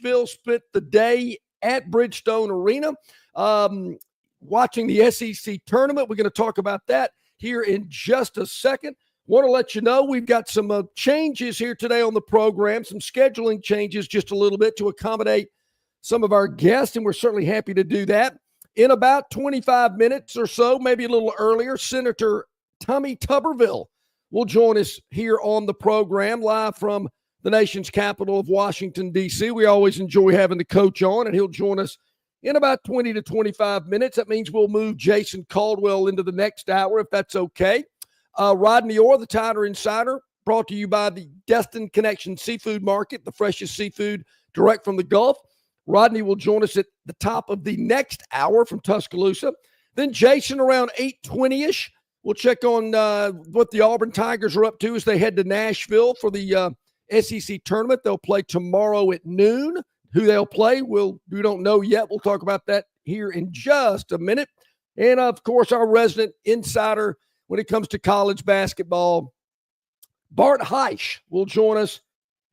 Nashville spent the day at Bridgestone Arena watching the SEC tournament. We're going to talk about that here in just a second. Want to let you know we've got some changes here today on the program, some scheduling changes just a little bit to accommodate some of our guests, and we're certainly happy to do that. In about 25 minutes or so, maybe a little earlier, Senator Tommy Tuberville will join us here on the program live from the nation's capital of Washington, D.C. We always enjoy having the coach on, and he'll join us in about 20 to 25 minutes. That means we'll move Jason Caldwell into the next hour, if that's okay. Rodney Orr, the TiderInsider, brought to you by the Destin Connection Seafood Market, the freshest seafood direct from the Gulf. Rodney will join us at the top of the next hour from Tuscaloosa. Then Jason around 8:20-ish. We'll check on what the Auburn Tigers are up to as they head to Nashville for the SEC tournament. They'll play tomorrow at noon. Who they'll play, we don't know yet. We'll talk about that here in just a minute. And, of course, our resident insider when it comes to college basketball, Bart Heish, will join us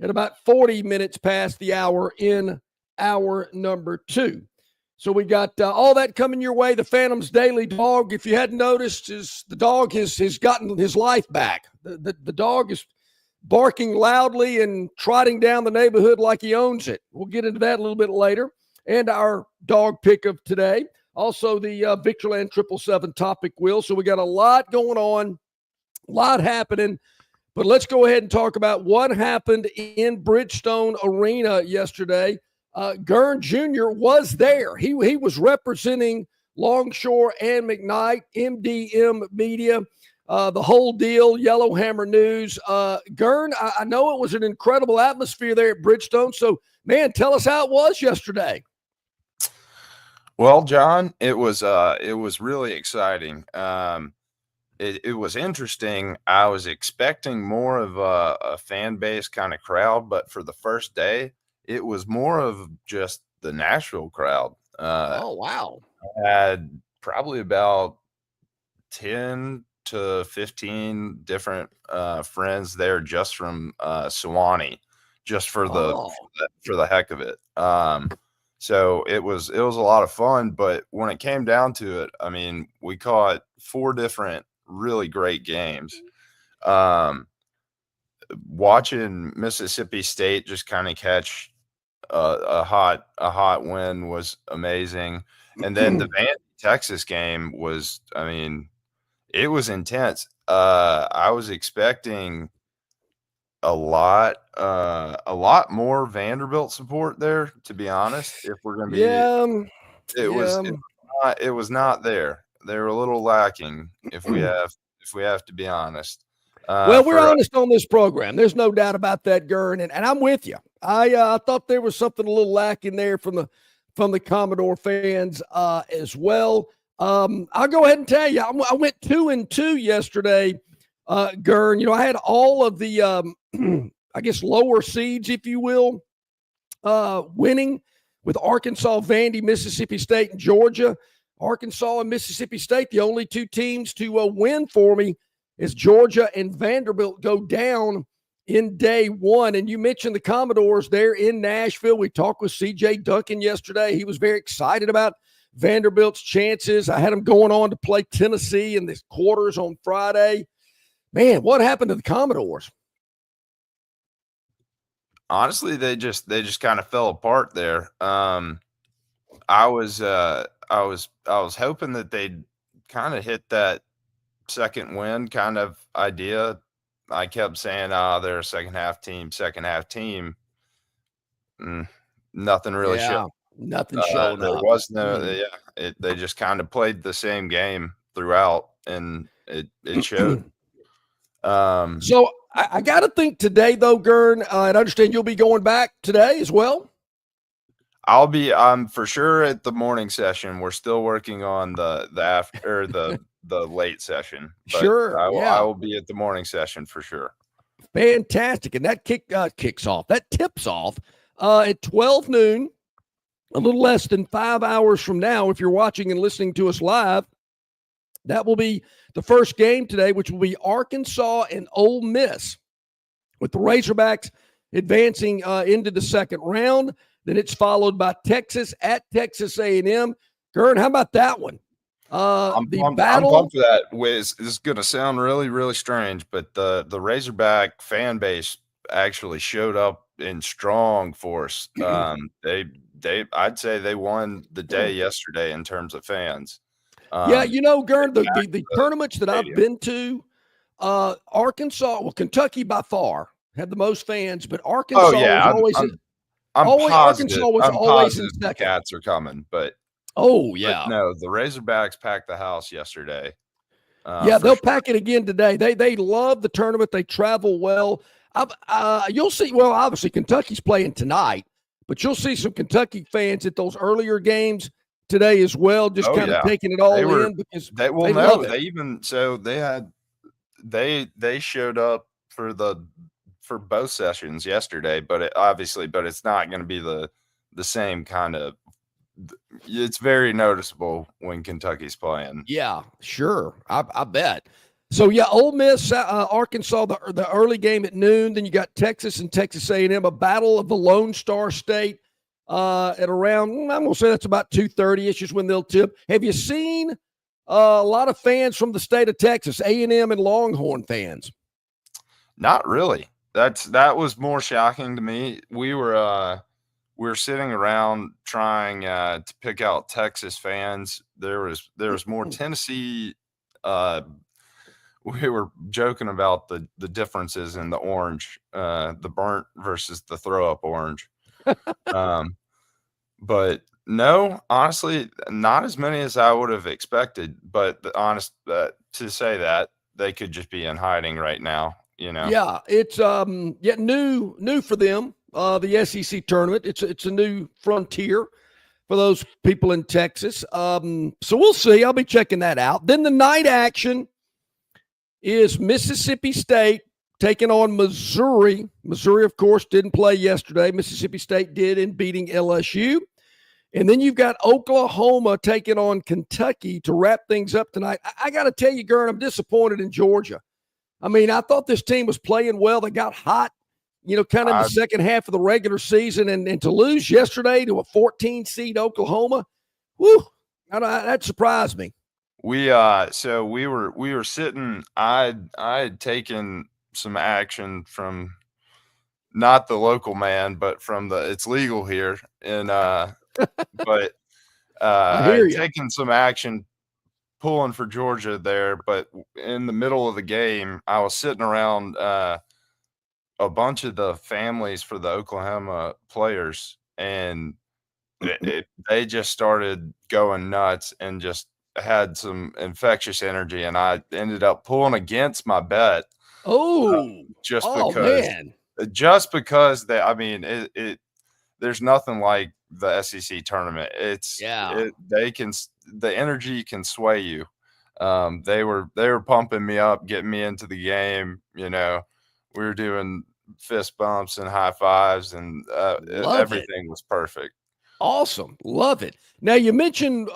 at about 40 minutes past the hour in hour number 2. So we got all that coming your way. The Phantom's Daily Dog, if you hadn't noticed, the dog has gotten his life back. The dog is barking loudly and trotting down the neighborhood like he owns it. We'll get into that a little bit later. And our dog pick of today. Also, the Victorland 777 topic wheel. So we got a lot going on, a lot happening. But let's go ahead and talk about what happened in Bridgestone Arena yesterday. Gurn Jr. was there. He was representing Longshore and McKnight, MDM Media, the whole deal, Yellowhammer News. Gurn, I know it was an incredible atmosphere there at Bridgestone. So, man, tell us how it was yesterday. Well, John, it was really exciting. It was interesting. I was expecting more of a fan base kind of crowd, but for the first day, it was more of just the Nashville crowd. Oh, wow. I had probably about 10 to 15 different friends there just from Sewanee, just for the heck of it. So it was a lot of fun, but when it came down to it, I mean, we caught 4 different really great games. Watching Mississippi State just kind of catch a hot win was amazing. And then the Vandy Texas game was, I mean, it was intense. I was expecting a lot more Vanderbilt support there, to be honest. If we're going to be, it was not there. They were a little lacking. If we have to be honest. Well, we're honest on this program. There's no doubt about that, Gurn, and I'm with you. I thought there was something a little lacking there from the Commodore fans as well. I'll go ahead and tell you, I went 2-2 yesterday, Gurn. You know, I had all of the, I guess, lower seeds, if you will, winning with Arkansas, Vandy, Mississippi State, and Georgia. Arkansas and Mississippi State, the only 2 teams to win for me, as Georgia and Vanderbilt go down in day 1. And you mentioned the Commodores there in Nashville. We talked with C.J. Duncan yesterday. He was very excited about Vanderbilt's chances. I had them going on to play Tennessee in the quarters on Friday. Man, what happened to the Commodores? Honestly, they just kind of fell apart there. I was hoping that they'd kind of hit that second win kind of idea. I kept saying, they're a second half team. Nothing really showed. Nothing showed there up. was no, they just kind of played the same game throughout, and it showed. So I got to think today, though, Gurn, and I understand you'll be going back today as well. I'm for sure at the morning session. We're still working on the late session. Sure. I will be at the morning session for sure. Fantastic. And that tips off at 12 noon, a little less than 5 hours from now. If you're watching and listening to us live, that will be the first game today, which will be Arkansas and Ole Miss, with the Razorbacks advancing into the second round. Then it's followed by Texas at Texas A&M. Gern, how about that one? I'm pumped for that. This is going to sound really, really strange, but the Razorback fan base actually showed up in strong force. I'd say they won the day yesterday in terms of fans. Yeah, Gern, the tournaments that I've been to, Arkansas, well, Kentucky by far had the most fans, but Arkansas was always Arkansas was always in second. The Cats are coming, but oh yeah, but no, the Razorbacks packed the house yesterday. Yeah, they'll pack it again today. They love the tournament. They travel well. You'll see. Well, obviously Kentucky's playing tonight, but you'll see some Kentucky fans at those earlier games today as well, just kind of taking it all in because they love it. They showed up for both sessions yesterday, but it's not going to be the same kind of. It's very noticeable when Kentucky's playing. Yeah, sure. I bet. So yeah, Ole Miss, Arkansas, the early game at noon. Then you got Texas and Texas A&M, a battle of the Lone Star State at around. I'm gonna say that's about 2:30ish is when they'll tip. Have you seen a lot of fans from the state of Texas, A&M and Longhorn fans? Not really. That was more shocking to me. We were sitting around trying to pick out Texas fans. There was more Tennessee. We were joking about the differences in the orange, the burnt versus the throw up orange. But no, honestly, not as many as I would have expected. But to say that they could just be in hiding right now, Yeah, it's new for them. The SEC tournament. It's a new frontier for those people in Texas. So we'll see. I'll be checking that out. Then the night action is Mississippi State taking on Missouri. Missouri, of course, didn't play yesterday. Mississippi State did in beating LSU. And then you've got Oklahoma taking on Kentucky to wrap things up tonight. I got to tell you, Gern, I'm disappointed in Georgia. I mean, I thought this team was playing well. They got hot, kind of in the second half of the regular season. And to lose yesterday to a 14-seed Oklahoma, that surprised me. We were sitting. I had taken some action from not the local man, but from it's legal here, and but I had taken some action pulling for Georgia there. But in the middle of the game, I was sitting around a bunch of the families for the Oklahoma players, and they just started going nuts and just had some infectious energy, and I ended up pulling against my bet. Just because there's nothing like the SEC tournament. The energy can sway you. They were pumping me up, getting me into the game. We were doing fist bumps and high fives, and everything was perfect. Awesome. Love it. Now, you mentioned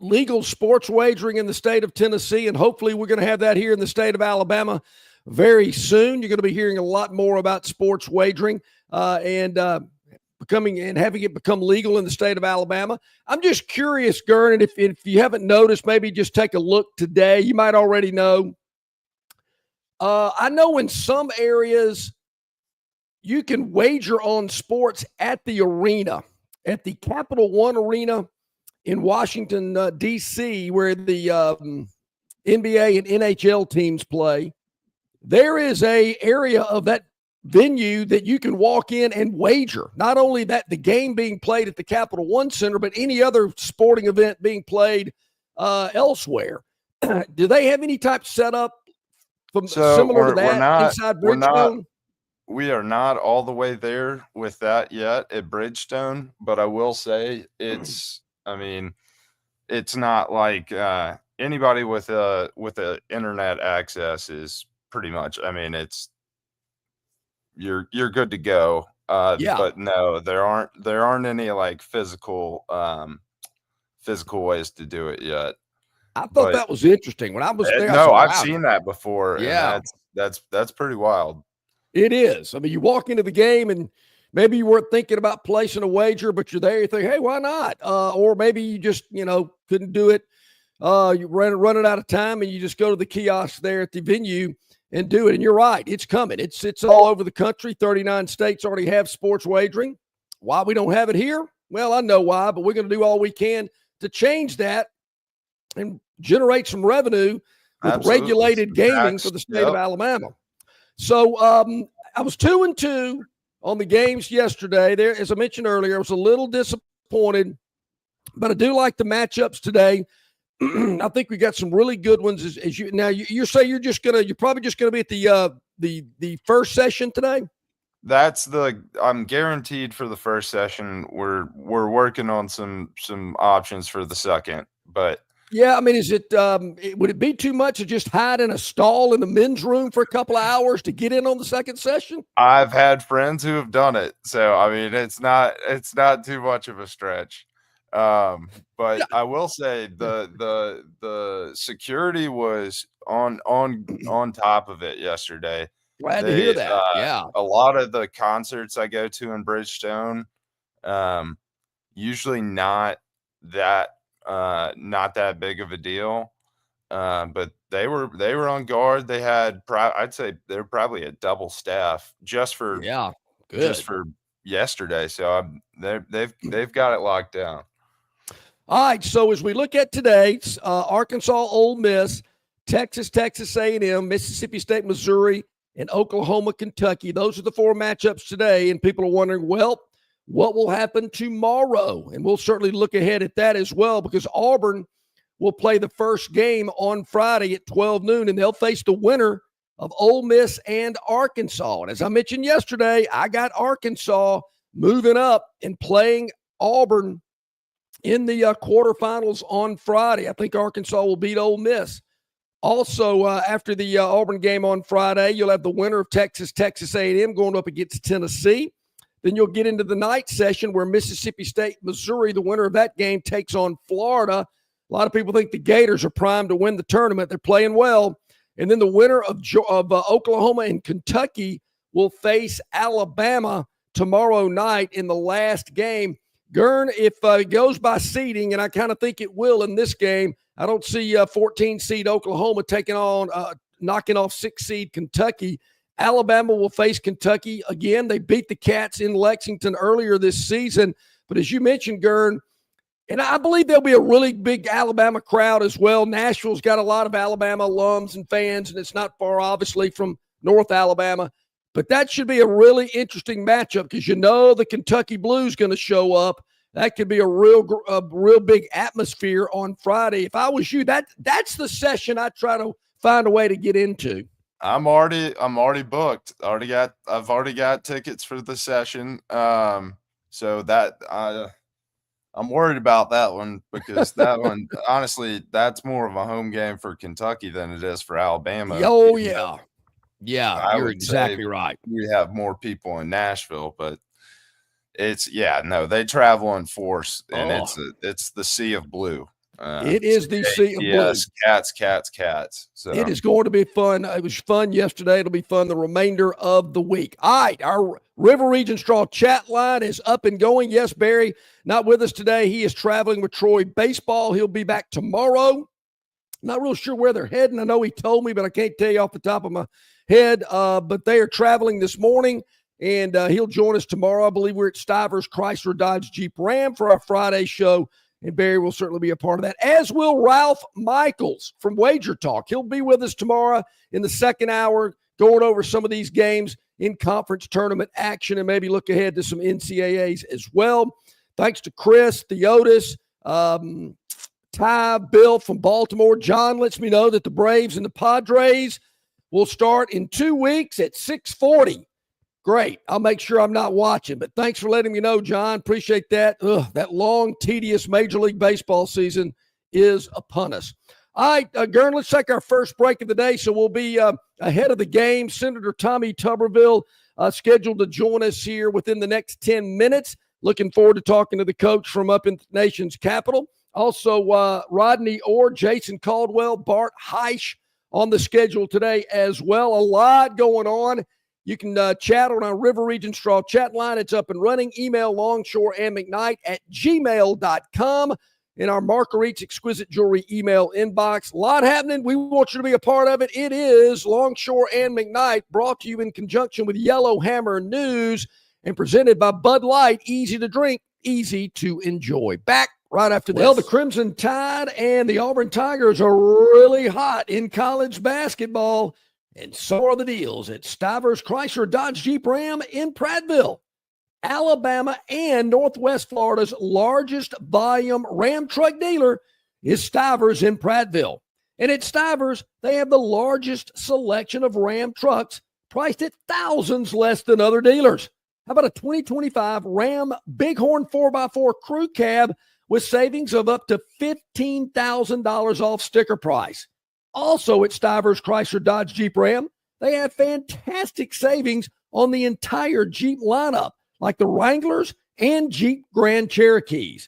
legal sports wagering in the state of Tennessee, and hopefully we're going to have that here in the state of Alabama very soon. You're going to be hearing a lot more about sports wagering and having it become legal in the state of Alabama. I'm just curious, Gern, and if you haven't noticed, maybe just take a look today. You might already know. I know in some areas you can wager on sports at the arena. At the Capital One Arena in Washington, D.C., where the NBA and NHL teams play, there is a area of that venue that you can walk in and wager. Not only that the game being played at the Capital One Center, but any other sporting event being played elsewhere. Do they have any type of setup similar to that inside Bridgestone? We are not all the way there with that yet at Bridgestone, but I will say it's not like anybody with a internet access is pretty much. You're good to go. But no, there aren't any like physical ways to do it yet. I thought that was interesting when I was there. I've seen that before. Yeah, and that's pretty wild. It is. You walk into the game and maybe you weren't thinking about placing a wager, but you're there. You think, hey, why not? Or maybe you just, couldn't do it. You running out of time, and you just go to the kiosk there at the venue and do it. And you're right, it's coming. It's all over the country. 39 states already have sports wagering. Why we don't have it here? Well, I know why, but we're going to do all we can to change that and generate some revenue with Absolutely. Regulated gaming for the state of Alabama. So I was 2-2 on the games yesterday. There, as I mentioned earlier, I was a little disappointed, but I do like the matchups today. I think we got some really good ones. As you now, you say you're probably just gonna be at the first session today. I'm guaranteed for the first session. We're working on some options for the second, but yeah, I mean, is it would it be too much to just hide in a stall in the men's room for a couple of hours to get in on the second session? I've had friends who have done it, so I mean, it's not too much of a stretch. But I will say the security was on top of it yesterday. Glad to hear that. Yeah, a lot of the concerts I go to in Bridgestone, usually not that big of a deal. But they were on guard. They had I'd say they're probably a double staff just for yesterday. So they've got it locked down. All right, so as we look at today's Arkansas, Ole Miss, Texas A&M, Mississippi State, Missouri, and Oklahoma, Kentucky. Those are the four matchups today, and people are wondering, well, what will happen tomorrow? And we'll certainly look ahead at that as well, because Auburn will play the first game on Friday at 12 noon, and they'll face the winner of Ole Miss and Arkansas. And as I mentioned yesterday, I got Arkansas moving up and playing Auburn in the quarterfinals on Friday. I think Arkansas will beat Ole Miss. Also, after the Auburn game on Friday, you'll have the winner of Texas A&M going up against Tennessee. Then you'll get into the night session where Mississippi State, Missouri, the winner of that game, takes on Florida. A lot of people think the Gators are primed to win the tournament. They're playing well. And then the winner of Oklahoma and Kentucky will face Alabama tomorrow night in the last game. Gern, if it goes by seeding, and I kind of think it will in this game, I don't see 14-seed Oklahoma knocking off 6-seed Kentucky. Alabama will face Kentucky again. They beat the Cats in Lexington earlier this season. But as you mentioned, Gern, and I believe there'll be a really big Alabama crowd as well. Nashville's got a lot of Alabama alums and fans, and it's not far, obviously, from North Alabama. But that should be a really interesting matchup because the Kentucky Blues going to show up. That could be a real big atmosphere on Friday. If I was you, that's the session I try to find a way to get into. I'm already booked. I've already got tickets for the session. So that I'm worried about that one because that one, honestly, that's more of a home game for Kentucky than it is for Alabama. Oh yeah. Yeah, you're exactly right. We have more people in Nashville, but they travel in force, and it's the sea of blue. It is the sea of blue. Yes, cats. So it is going to be fun. It was fun yesterday. It'll be fun the remainder of the week. All right, our River Region Straw chat line is up and going. Yes, Barry, not with us today. He is traveling with Troy Baseball. He'll be back tomorrow. Not real sure where they're heading. I know he told me, but I can't tell you off the top of my head. But they are traveling this morning, and he'll join us tomorrow. I believe we're at Stivers Chrysler Dodge Jeep Ram for our Friday show, and Barry will certainly be a part of that, as will Ralph Michaels from Wager Talk. He'll be with us tomorrow in the second hour, going over some of these games in conference tournament action and maybe look ahead to some NCAAs as well. Thanks to Chris, Theotis, Ty, Bill from Baltimore. John lets me know that the Braves and the Padres will start in 2 weeks at 6:40. Great. I'll make sure I'm not watching, but thanks for letting me know, John. Appreciate that. That long, tedious Major League Baseball season is upon us. All right, Gern, let's take our first break of the day. So we'll be ahead of the game. Senator Tommy Tuberville scheduled to join us here within the next 10 minutes. Looking forward to talking to the coach from up in the nation's capital. Also, Rodney Orr, Jason Caldwell, Bart Heish on the schedule today as well. A lot going on. You can chat on our River Region Straw chat line. It's up and running. Email Longshore and McKnight at gmail.com in our Marguerite's Exquisite Jewelry email inbox. A lot happening. We want you to be a part of it. It is Longshore and McKnight, brought to you in conjunction with Yellowhammer News and presented by Bud Light. Easy to drink, easy to enjoy. Back right after this. Well, the Crimson Tide and the Auburn Tigers are really hot in college basketball, and so are the deals at Stivers Chrysler Dodge Jeep Ram in Prattville. Alabama and Northwest Florida's largest volume Ram truck dealer is Stivers in Prattville. And at Stivers, they have the largest selection of Ram trucks priced at thousands less than other dealers. How about a 2025 Ram Bighorn 4x4 crew cab with savings of up to $15,000 off sticker price? Also at Stivers Chrysler Dodge Jeep Ram, they have fantastic savings on the entire Jeep lineup, like the Wranglers and Jeep Grand Cherokees.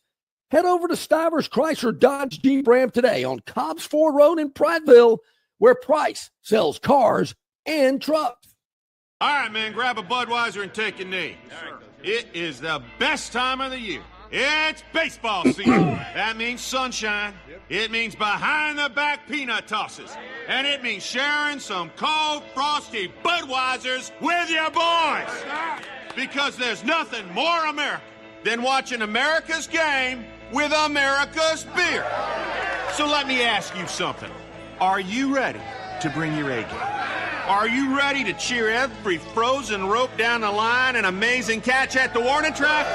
Head over to Stivers Chrysler Dodge Jeep Ram today on Cobbs Ford Road in Prattville, where Price sells cars and trucks. All right, man, grab a Budweiser and take a knee. It is the best time of the year. It's baseball season. That means sunshine. It means behind-the-back peanut tosses. And it means sharing some cold, frosty Budweisers with your boys. Because there's nothing more American than watching America's game with America's beer. So let me ask you something. Are you ready to bring your A game? Are you ready to cheer every frozen rope down the line and amazing catch at the warning track?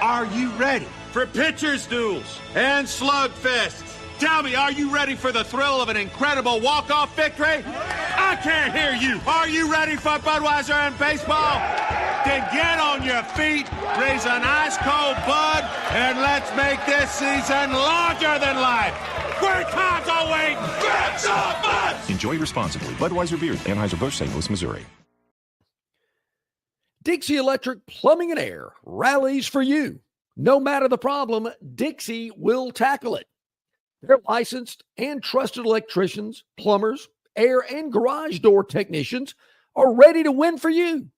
Are you ready for pitchers' duels and slugfests? Tell me, are you ready for the thrill of an incredible walk-off victory? I can't hear you. Are you ready for Budweiser and baseball? Then get on your feet, raise an ice-cold Bud, and let's make this season larger than life. Great times are waiting. Grab some Bud! Enjoy responsibly. Budweiser Beer, Anheuser-Busch, St. Louis, Missouri. Dixie Electric Plumbing and Air rallies for you. No matter the problem, Dixie will tackle it. Their licensed and trusted electricians, plumbers, air and garage door technicians are ready to win for you.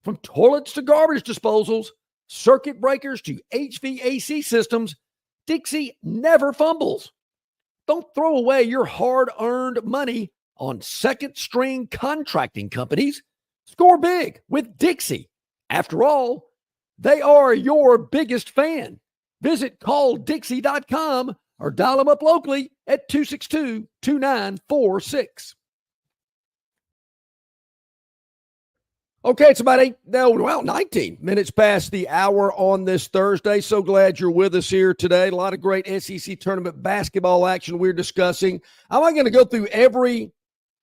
From toilets to garbage disposals, circuit breakers to HVAC systems, Dixie never fumbles. Don't throw away your hard-earned money on second-string contracting companies. Score big with Dixie. After all, they are your biggest fan. Visit calldixie.com or dial them up locally at 262-2946. Okay, it's about 19 minutes past the hour on this Thursday. So glad you're with us here today. A lot of great SEC tournament basketball action we're discussing. I'm not going to go through every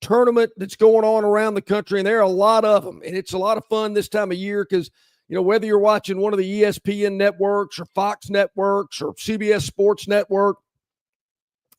tournament that's going on around the country, and there are a lot of them. And it's a lot of fun this time of year because, you know, whether you're watching one of the ESPN networks or Fox networks or CBS Sports Network,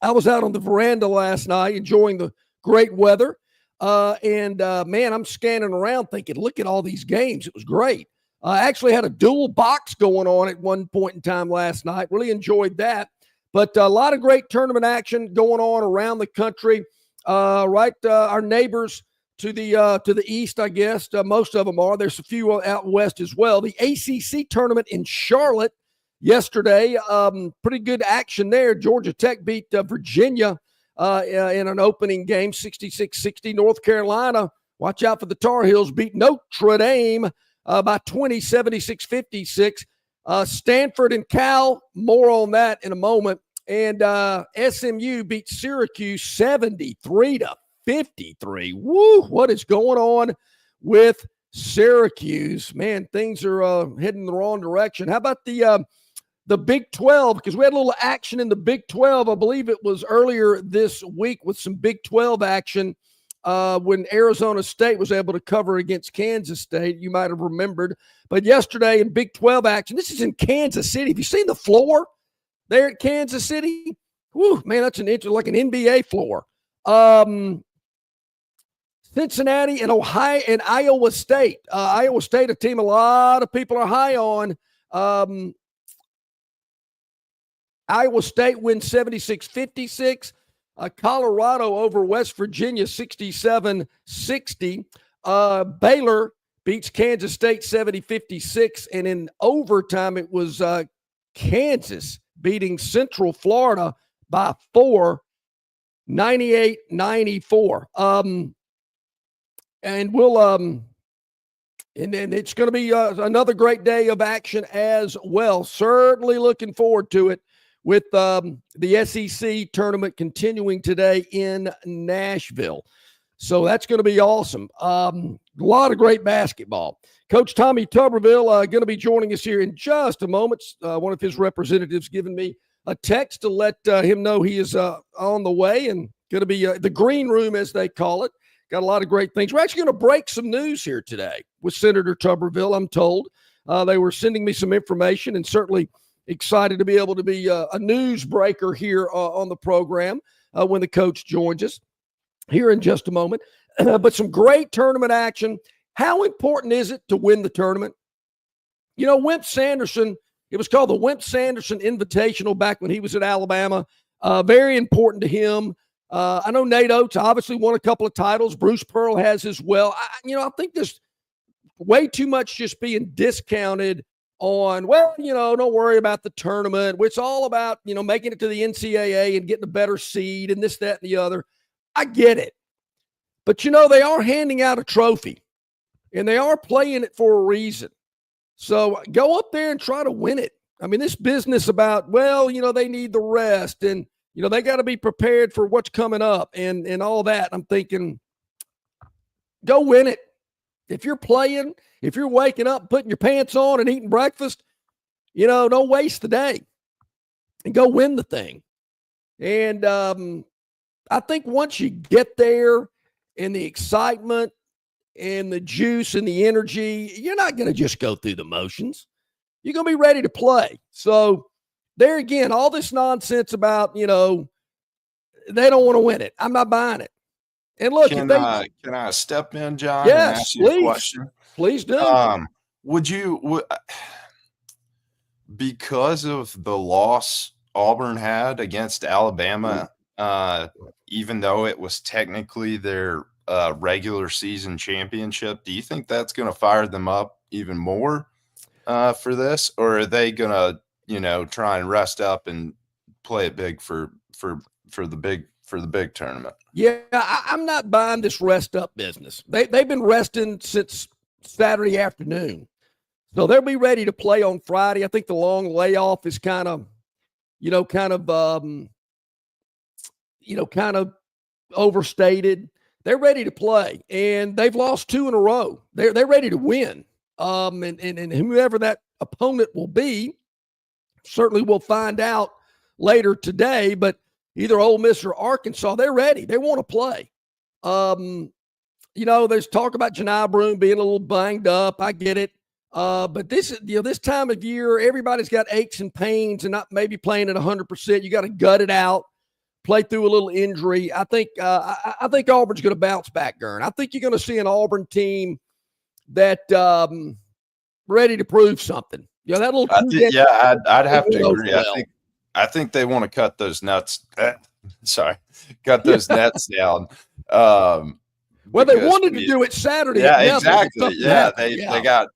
I was out on the veranda last night enjoying the great weather. Man, I'm scanning around thinking, look at all these games. It was great. I actually had a dual box going on at one point in time last night. Really enjoyed that. But a lot of great tournament action going on around the country. Our neighbors to the east, I guess, most of them are. There's a few out west as well. The ACC tournament in Charlotte yesterday, pretty good action there. Georgia Tech beat Virginia in an opening game, 66-60. North Carolina, watch out for the Tar Heels, beat Notre Dame by 20, 76-56. Stanford and Cal, more on that in a moment. And SMU beat Syracuse 73-53. Woo, what is going on with Syracuse? Man, things are heading the wrong direction. How about the Big 12? Because we had a little action in the Big 12. I believe it was earlier this week with some Big 12 action when Arizona State was able to cover against Kansas State. You might have remembered. But yesterday in Big 12 action, this is in Kansas City. Have you seen the floor there at Kansas City? Woo, man, that's like an NBA floor. Cincinnati and Ohio and Iowa State. Iowa State, a team a lot of people are high on. Iowa State wins 76-56. Colorado over West Virginia 67-60. Baylor beats Kansas State 70-56. And in overtime, it was Kansas beating Central Florida by 4, 98-94. And we'll and it's going to be another great day of action as well. Certainly looking forward to it with the SEC tournament continuing today in Nashville. So that's going to be awesome. A lot of great basketball. Coach Tommy Tuberville going to be joining us here in just a moment. One of his representatives giving me a text to let him know he is on the way and going to be the green room, as they call it. Got a lot of great things. We're actually going to break some news here today with Senator Tuberville, I'm told. They were sending me some information, and certainly excited to be able to be a news breaker here on the program when the coach joins us here in just a moment. But some great tournament action. How important is it to win the tournament? You know, Wimp Sanderson, it was called the Wimp Sanderson Invitational back when he was at Alabama. Very important to him. I know Nate Oates obviously won a couple of titles. Bruce Pearl has as well. I think there's way too much just being discounted on, well, don't worry about the tournament. It's all about, making it to the NCAA and getting a better seed and this, that, and the other. I get it. But, they are handing out a trophy, and they are playing it for a reason. So go up there and try to win it. I mean, this business about, well, they need the rest, and, they got to be prepared for what's coming up and all that. I'm thinking, go win it. If you're playing, if you're waking up, putting your pants on and eating breakfast, don't waste the day and go win the thing. And I think once you get there and the excitement and the juice and the energy, you're not going to just go through the motions. You're going to be ready to play. So there again, all this nonsense about, they don't want to win it. I'm not buying it. And look, can I step in, John? Yes, and ask you please. A question? Please do. Would you, because of the loss Auburn had against Alabama, even though it was technically their regular season championship, do you think that's going to fire them up even more for this, or are they going to, try and rest up and play it big for the big tournament? Yeah, I'm not buying this rest up business. They've been resting since Saturday afternoon, so they'll be ready to play on Friday. I think the long layoff is kind of overstated. They're ready to play, and they've lost 2 in a row. They're ready to win. And whoever that opponent will be, certainly we'll find out later today. But either Ole Miss or Arkansas, they're ready. They want to play. There's talk about Janai Broome being a little banged up. I get it. But this time of year, everybody's got aches and pains and not maybe playing at 100%. You got to gut it out, play through a little injury. I think Auburn's going to bounce back, Gern. I think you're going to see an Auburn team that ready to prove something. That little. I'd have to agree. Well. I think they want to cut those nuts. Cut those nets down. Well, they wanted to do it Saturday. Yeah, exactly. Yeah,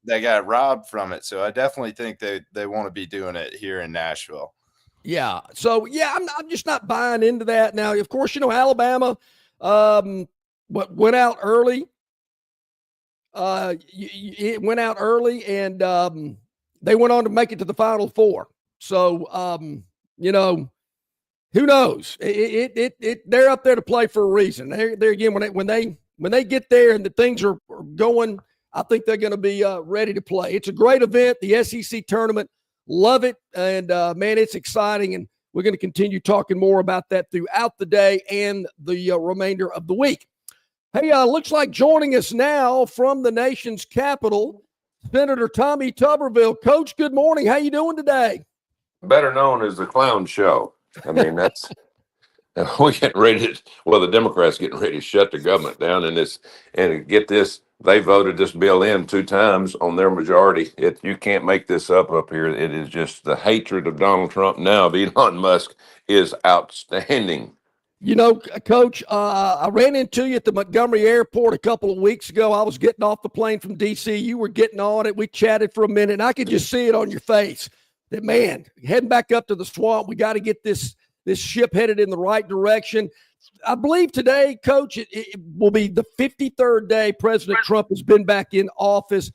they got robbed from it. So I definitely think they want to be doing it here in Nashville. Yeah. So I'm just not buying into that. Now, of course, Alabama went out early. It went out early, and they went on to make it to the Final Four. So who knows? They're up there to play for a reason. They're again when they get there and the things are going, I think they're going to be ready to play. It's a great event, the SEC tournament. Love it, and man, it's exciting, and we're going to continue talking more about that throughout the day and the remainder of the week. Hey, looks like joining us now from the nation's capital, Senator Tommy Tuberville. Coach, good morning. How you doing today? Better known as the clown show. I mean, that's we're getting ready to, the Democrats getting ready to shut the government down and get this. They voted this bill in 2 times on their majority. You can't make this up here. It is just the hatred of Donald Trump now of Elon Musk is outstanding. You know, Coach, I ran into you at the Montgomery Airport a couple of weeks ago. I was getting off the plane from D.C. You were getting on it. We chatted for a minute, and I could just see it on your face that, man, heading back up to the swamp, we got to get this ship headed in the right direction. I believe today, Coach, it will be the 53rd day President Trump has been back in office.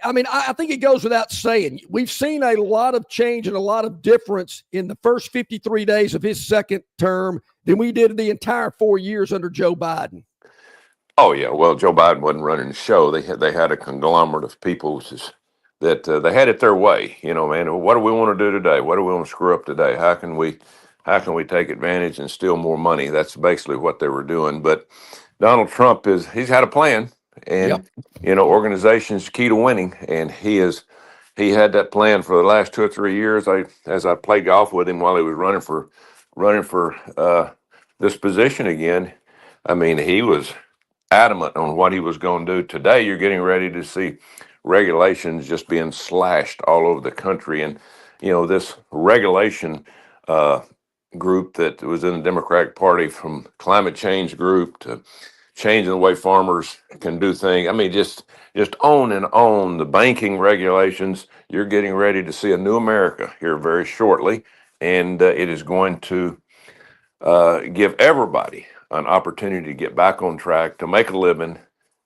I mean, I think it goes without saying. We've seen a lot of change and a lot of difference in the first 53 days of his second term than we did in the entire 4 years under Joe Biden. Oh, yeah. Well, Joe Biden wasn't running the show. They had a conglomerate of people that they had it their way. You know, man, what do we want to do today? What do we want to screw up today? How can we take advantage and steal more money? That's basically what they were doing. But Donald Trump he's had a plan. And, Yep. you know, organization's key to winning. And he had that plan for the last 2 or 3 years. As I played golf with him while he was running for this position again. I mean, he was adamant on what he was going to do. Today, you're getting ready to see regulations just being slashed all over the country. And, you know, this regulation group that was in the Democratic Party, from climate change group to changing the way farmers can do things. I mean, just on and on. The banking regulations, you're getting ready to see a new America here very shortly. And it is going to give everybody an opportunity to get back on track, to make a living,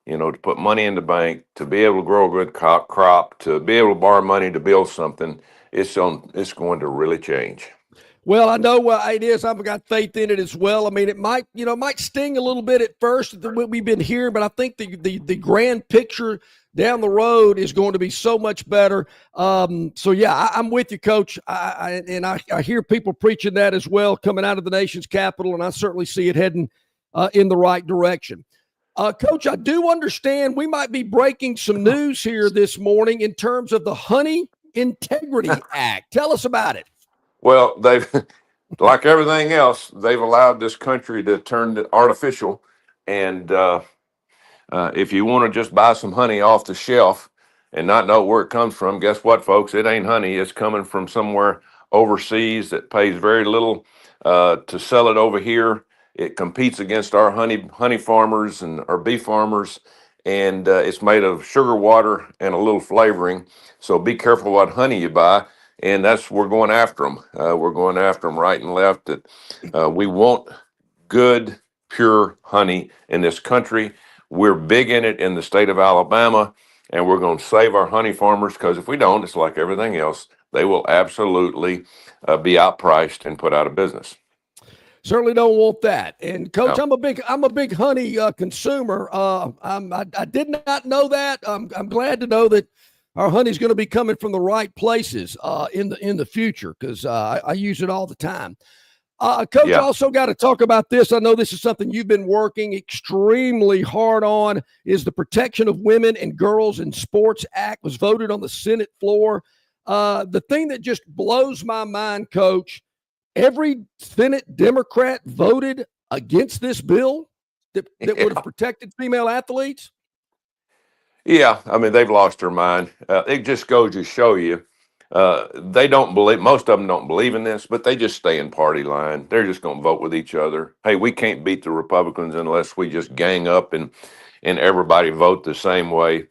you know, to put money in the bank, to be able to grow a good crop, to be able to borrow money to build something. It's going to really change. Well, I know it is. I've got faith in it as well. I mean, it might sting a little bit at first, what we've been hearing, but I think the grand picture down the road is going to be so much better. So yeah, I'm with you, Coach. I hear people preaching that as well, coming out of the nation's capital, and I certainly see it heading in the right direction. Coach, I do understand we might be breaking some news here this morning in terms of the Honey Integrity Act. Tell us about it. Well, they've, like everything else, they've allowed this country to turn to artificial. And if you want to just buy some honey off the shelf and not know where it comes from, guess what, folks? It ain't honey. It's coming from somewhere overseas that pays very little to sell it over here. It competes against our honey farmers and our bee farmers. And it's made of sugar water and a little flavoring. So be careful what honey you buy. And we're going after them. We're going after them right and left. That we want good, pure honey in this country. We're big in it in the state of Alabama, and we're going to save our honey farmers, because if we don't, it's like everything else. They will absolutely be outpriced and put out of business. Certainly don't want that. And Coach, No. I'm a big honey consumer. I did not know that. I'm glad to know that our honey is going to be coming from the right places in the future, because I use it all the time. Coach, Yeah. also got to talk about this. I know this is something you've been working extremely hard on, is the Protection of Women and Girls in Sports Act was voted on the Senate floor. The thing that just blows my mind, Coach, every Senate Democrat voted against this bill that would have protected female athletes. Yeah, I mean, they've lost their mind. It just goes to show you, they don't believe, most of them don't believe in this, but they just stay in party line. They're just going to vote with each other. Hey, we can't beat the Republicans unless we just gang up and everybody vote the same way.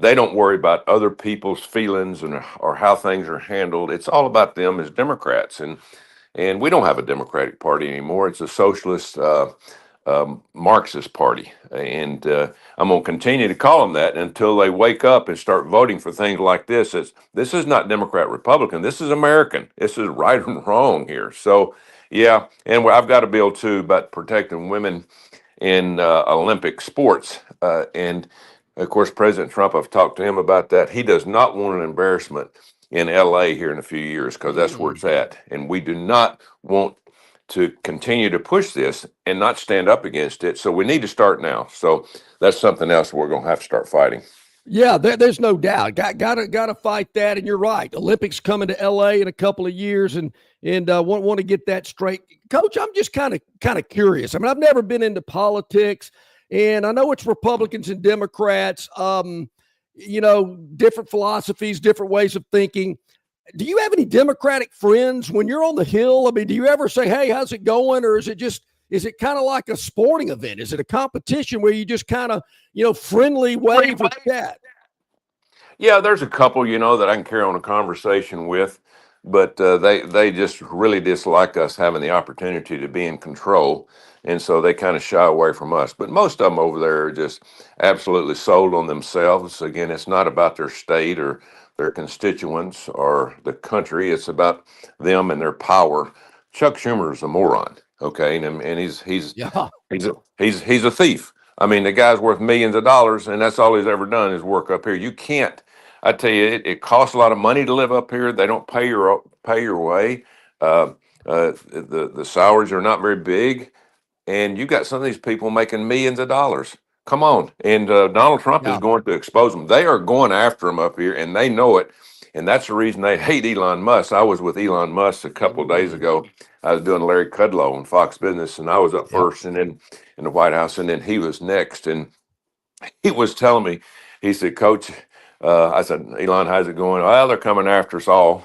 They don't worry about other people's feelings or how things are handled. It's all about them as Democrats. And we don't have a Democratic Party anymore. It's a socialist Marxist party. And I'm going to continue to call them that until they wake up and start voting for things like this. This is not Democrat, Republican. This is American. This is right and wrong here. So, yeah. And I've got a bill, too, about protecting women in Olympic sports. And, of course, President Trump, I've talked to him about that. He does not want an embarrassment in L.A. here in a few years, because that's where it's at. And we do not want to continue to push this and not stand up against it. So we need to start now. So that's something else we're going to have to start fighting. Yeah, there's no doubt. Got to fight that. And you're right. Olympics coming to LA in a couple of years, and want to get that straight. Coach, I'm just kind of curious. I mean, I've never been into politics, and I know it's Republicans and Democrats. Different philosophies, different ways of thinking. do you have any Democratic friends when you're on the Hill? I mean, do you ever say, hey, how's it going? Or is it kind of like a sporting event? Is it a competition where you just kind of, friendly wave or chat? Yeah, there's a couple, that I can carry on a conversation with, but they just really dislike us having the opportunity to be in control, and so they kind of shy away from us. But most of them over there are just absolutely sold on themselves. Again, it's not about their state or their constituents or the country. It's about them and their power. Chuck Schumer is a moron, okay, and he's Yeah. he's a thief. I mean, the guy's worth millions of dollars, and that's all he's ever done is work up here. You can't. I tell you, it costs a lot of money to live up here. They don't pay your way. The salaries are not very big, and you got some of these people making millions of dollars. Come on, and Donald Trump is going to expose them. They are going after them up here, and they know it. And that's the reason they hate Elon Musk. I was with Elon Musk a couple of days ago. I was doing Larry Kudlow on Fox Business, and I was up first, and then in the White House, and then he was next. And he was telling me, he said, Coach, I said, Elon, how's it going? Well, they're coming after us all.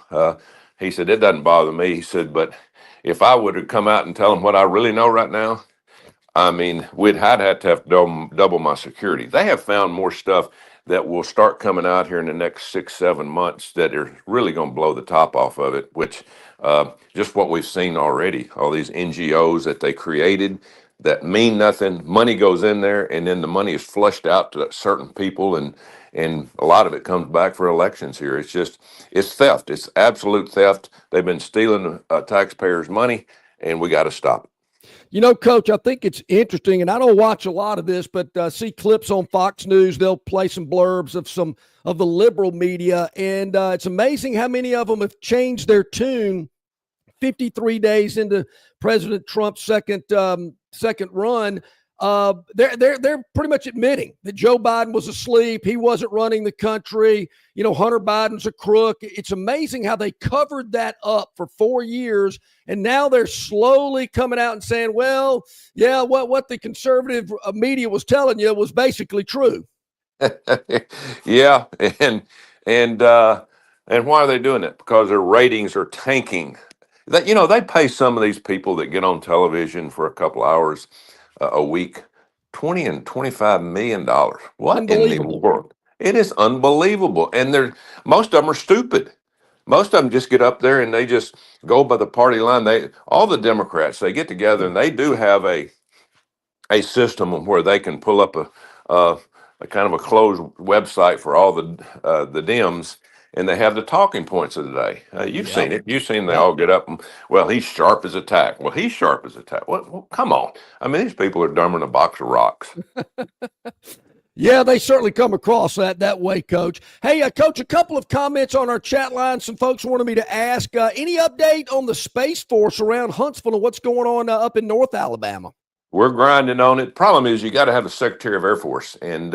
He said, it doesn't bother me. He said, but if I would have come out and tell them what I really know right now, I mean, I'd have to have double my security. They have found more stuff that will start coming out here in the next 6-7 months that are really going to blow the top off of it, which just what we've seen already, all these NGOs that they created that mean nothing. Money goes in there, and then the money is flushed out to certain people, and a lot of it comes back for elections here. It's theft. It's absolute theft. They've been stealing taxpayers' money, and we got to stop it. Coach, I think it's interesting, and I don't watch a lot of this, but see clips on Fox News. They'll play some blurbs of some of the liberal media, and it's amazing how many of them have changed their tune 53 days into President Trump's second run. They're pretty much admitting that Joe Biden was asleep. He wasn't running the country. Hunter Biden's a crook. It's amazing how they covered that up for 4 years. And now they're slowly coming out and saying, well, yeah, what the conservative media was telling you was basically true. Yeah. And why are they doing it? Because their ratings are tanking. They pay some of these people that get on television for a couple hours a week, $20 and $25 million. What in the world? It is unbelievable. And most of them are stupid. Most of them just get up there and they just go by the party line. All the Democrats, they get together and they do have a system where they can pull up a kind of a closed website for all the Dems, and they have the talking points of the day. You've seen it. You've seen they all get up and, well, he's sharp as a tack. Well, he's sharp as a tack. Well, come on. I mean, these people are dumber than a box of rocks. Yeah, they certainly come across that way, Coach. Hey, Coach, a couple of comments on our chat line. Some folks wanted me to ask, any update on the Space Force around Huntsville and what's going on up in North Alabama? We're grinding on it. Problem is you got to have a Secretary of Air Force, and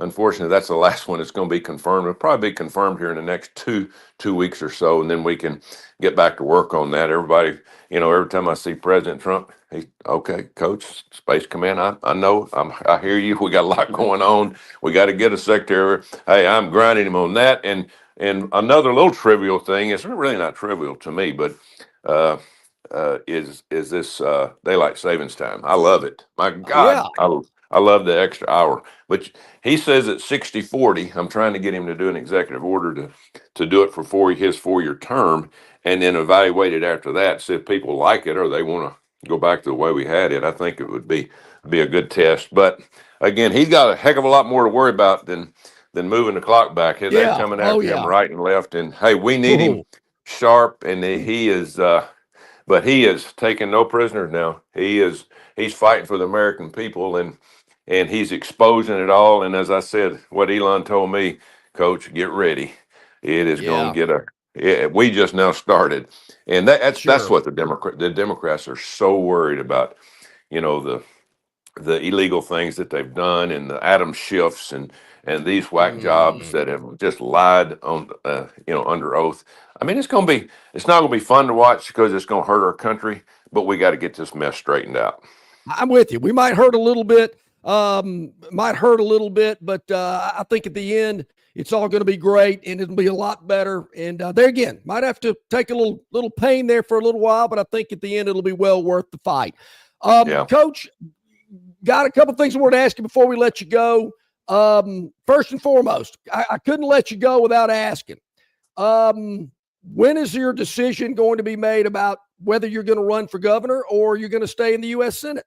unfortunately, that's the last one that's going to be confirmed. It'll probably be confirmed here in the next two weeks or so, and then we can get back to work on that. Everybody, every time I see President Trump, okay, Coach, Space Command, I know, I hear you. We got a lot going on. We got to get a secretary. Hey, I'm grinding him on that. And another little trivial thing, it's really not trivial to me, but is this daylight savings time. I love it. My God, yeah. I love the extra hour. But he says at 60-40, I'm trying to get him to do an executive order to do it for his 4-year term, and then evaluate it after that, see if people like it or they want to go back to the way we had it. I think it would be a good test. But again, he's got a heck of a lot more to worry about than moving the clock back. They're coming after him right and left. And hey, we need him sharp, and he is but he is taking no prisoners now. He's fighting for the American people, and he's exposing it all. And as I said, what Elon told me, Coach, get ready. It is going to get we just now started. And that's what the Democrats are so worried about, the illegal things that they've done, and the Adam Schiffs and these whack jobs that have just lied on, under oath. I mean, it's not going to be fun to watch because it's going to hurt our country, but we got to get this mess straightened out. I'm with you. We might hurt a little bit, but I think at the end, It's all going to be great, and it'll be a lot better. And there again, might have to take a little pain there for a little while, but I think at the end it'll be well worth the fight. Coach, got a couple things I wanted to ask you before we let you go. First and foremost, I couldn't let you go without asking. When is your decision going to be made about whether you're going to run for governor or you're going to stay in the U.S. Senate?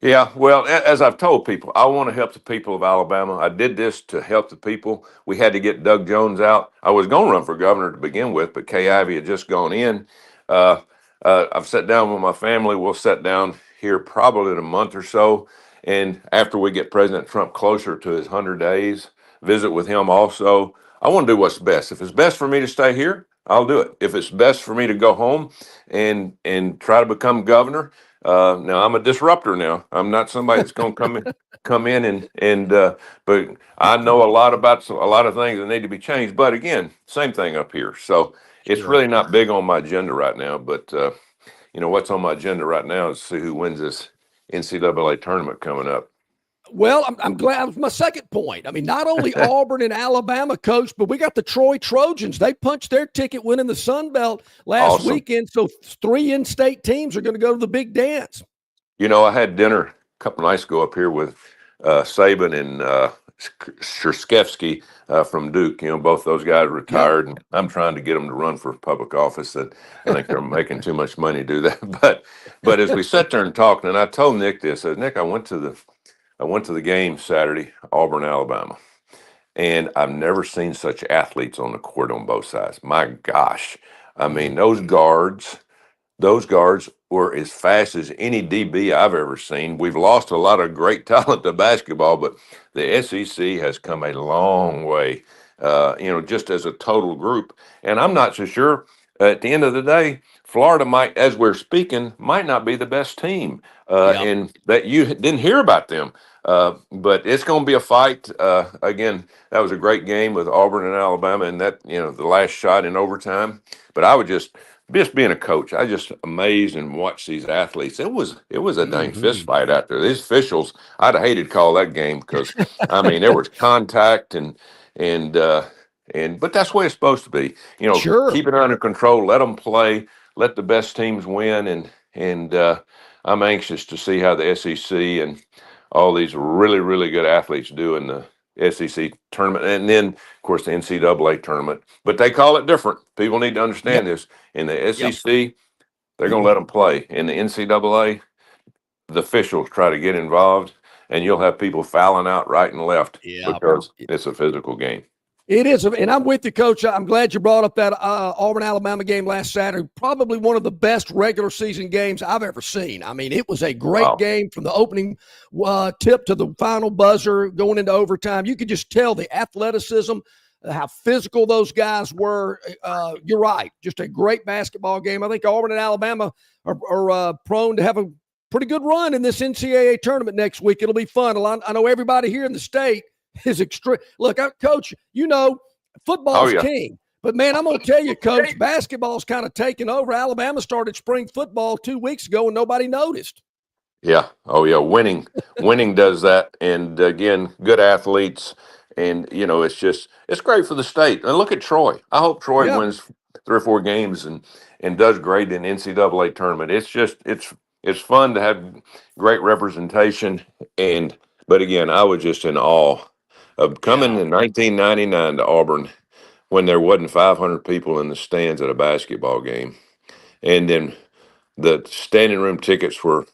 Yeah, well, as I've told people, I want to help the people of Alabama. I did this to help the people. We had to get Doug Jones out. I was going to run for governor to begin with, but Kay Ivey had just gone in. I've sat down with my family. We'll sit down here probably in a month or so. And after we get President Trump closer to his 100 days, visit with him also. I want to do what's best. If it's best for me to stay here, I'll do it. If it's best for me to go home and try to become governor, now I'm a disruptor now. I'm not somebody that's going to come in but I know a lot about a lot of things that need to be changed. But again, same thing up here. So it's really not big on my agenda right now. But what's on my agenda right now is to see who wins this NCAA tournament coming up. Well, I'm glad. That was my second point. I mean, not only Auburn and Alabama, Coach, but we got the Troy Trojans. They punched their ticket winning the Sun Belt last weekend. So 3 in-state teams are going to go to the big dance. I had dinner a couple nights ago up here with Saban and Krzyzewski from Duke. Both those guys retired, and I'm trying to get them to run for public office. I think they're making too much money to do that. But as we sat there and talked, and I told Nick this, I said, Nick, I went to the game Saturday, Auburn, Alabama, and I've never seen such athletes on the court on both sides. My gosh. I mean, those guards were as fast as any DB I've ever seen. We've lost a lot of great talent to basketball, but the SEC has come a long way, just as a total group. And I'm not so sure at the end of the day, Florida might, as we're speaking, might not be the best team. And that you didn't hear about them. But it's going to be a fight. Again, that was a great game with Auburn and Alabama, and that, the last shot in overtime. But I would just being a coach, I just amazed and watched these athletes. It was a dang fist fight out there. These officials, I'd have hated to call that game because, there was contact but that's the way it's supposed to be. Keep it under control, let them play, let the best teams win, and I'm anxious to see how the SEC and all these really, really good athletes do in the SEC tournament, and then, of course, the NCAA tournament. But they call it different. People need to understand this. In the SEC, they're going to let them play. In the NCAA, the officials try to get involved, and you'll have people fouling out right and left because it's a physical game. It is, and I'm with you, Coach. I'm glad you brought up that Auburn-Alabama game last Saturday. Probably one of the best regular season games I've ever seen. I mean, it was a great game from the opening tip to the final buzzer going into overtime. You could just tell the athleticism, how physical those guys were. You're right. Just a great basketball game. I think Auburn and Alabama are prone to have a pretty good run in this NCAA tournament next week. It'll be fun. I know everybody here in the state is extreme. Look, Coach, football's king. But, man, I'm going to tell you, Coach, basketball's kind of taken over. Alabama started spring football 2 weeks ago, and nobody noticed. Yeah. Oh, yeah. Winning does that. And, again, good athletes. And, it's great for the state. And look at Troy. I hope Troy wins 3 or 4 games and does great in the NCAA tournament. It's fun to have great representation. But, again, I was just in awe of coming in 1999 to Auburn when there wasn't 500 people in the stands at a basketball game. And then the standing room tickets were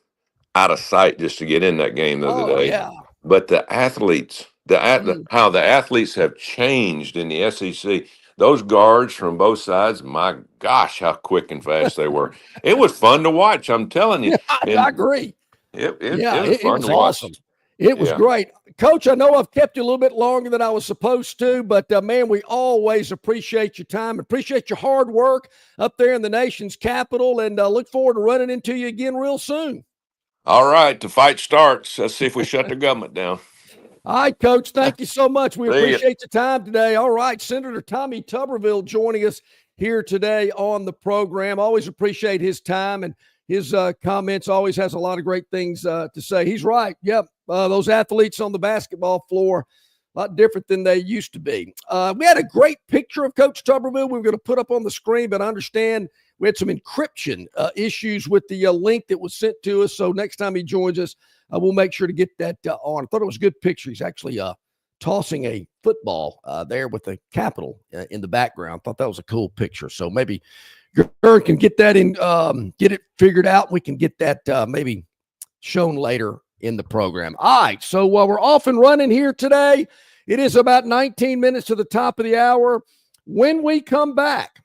out of sight just to get in that game the other day. Yeah. But the athletes, how the athletes have changed in the SEC, those guards from both sides, my gosh, how quick and fast they were. It was fun to watch, I'm telling you. I agree. It was fun to watch. Awesome. It was great. Coach, I know I've kept you a little bit longer than I was supposed to, but, man, we always appreciate your time, appreciate your hard work up there in the nation's capital, and look forward to running into you again real soon. All right, the fight starts. Let's see if we shut the government down. All right, Coach, thank you so much. We appreciate your time today. All right, Senator Tommy Tuberville joining us here today on the program. Always appreciate his time and his comments. Always has a lot of great things to say. He's right. Yep. Those athletes on the basketball floor, lot different than they used to be. We had a great picture of Coach Tuberville we were going to put up on the screen, but I understand we had some encryption issues with the link that was sent to us. So next time he joins us, we'll make sure to get that on. I thought it was a good picture. He's actually tossing a football there with the Capitol in the background. Thought that was a cool picture. So maybe Gerd can get that in, get it figured out. We can get that maybe shown later in the program. All right, so we're off and running here today. It is about 19 minutes to the top of the hour. When we come back,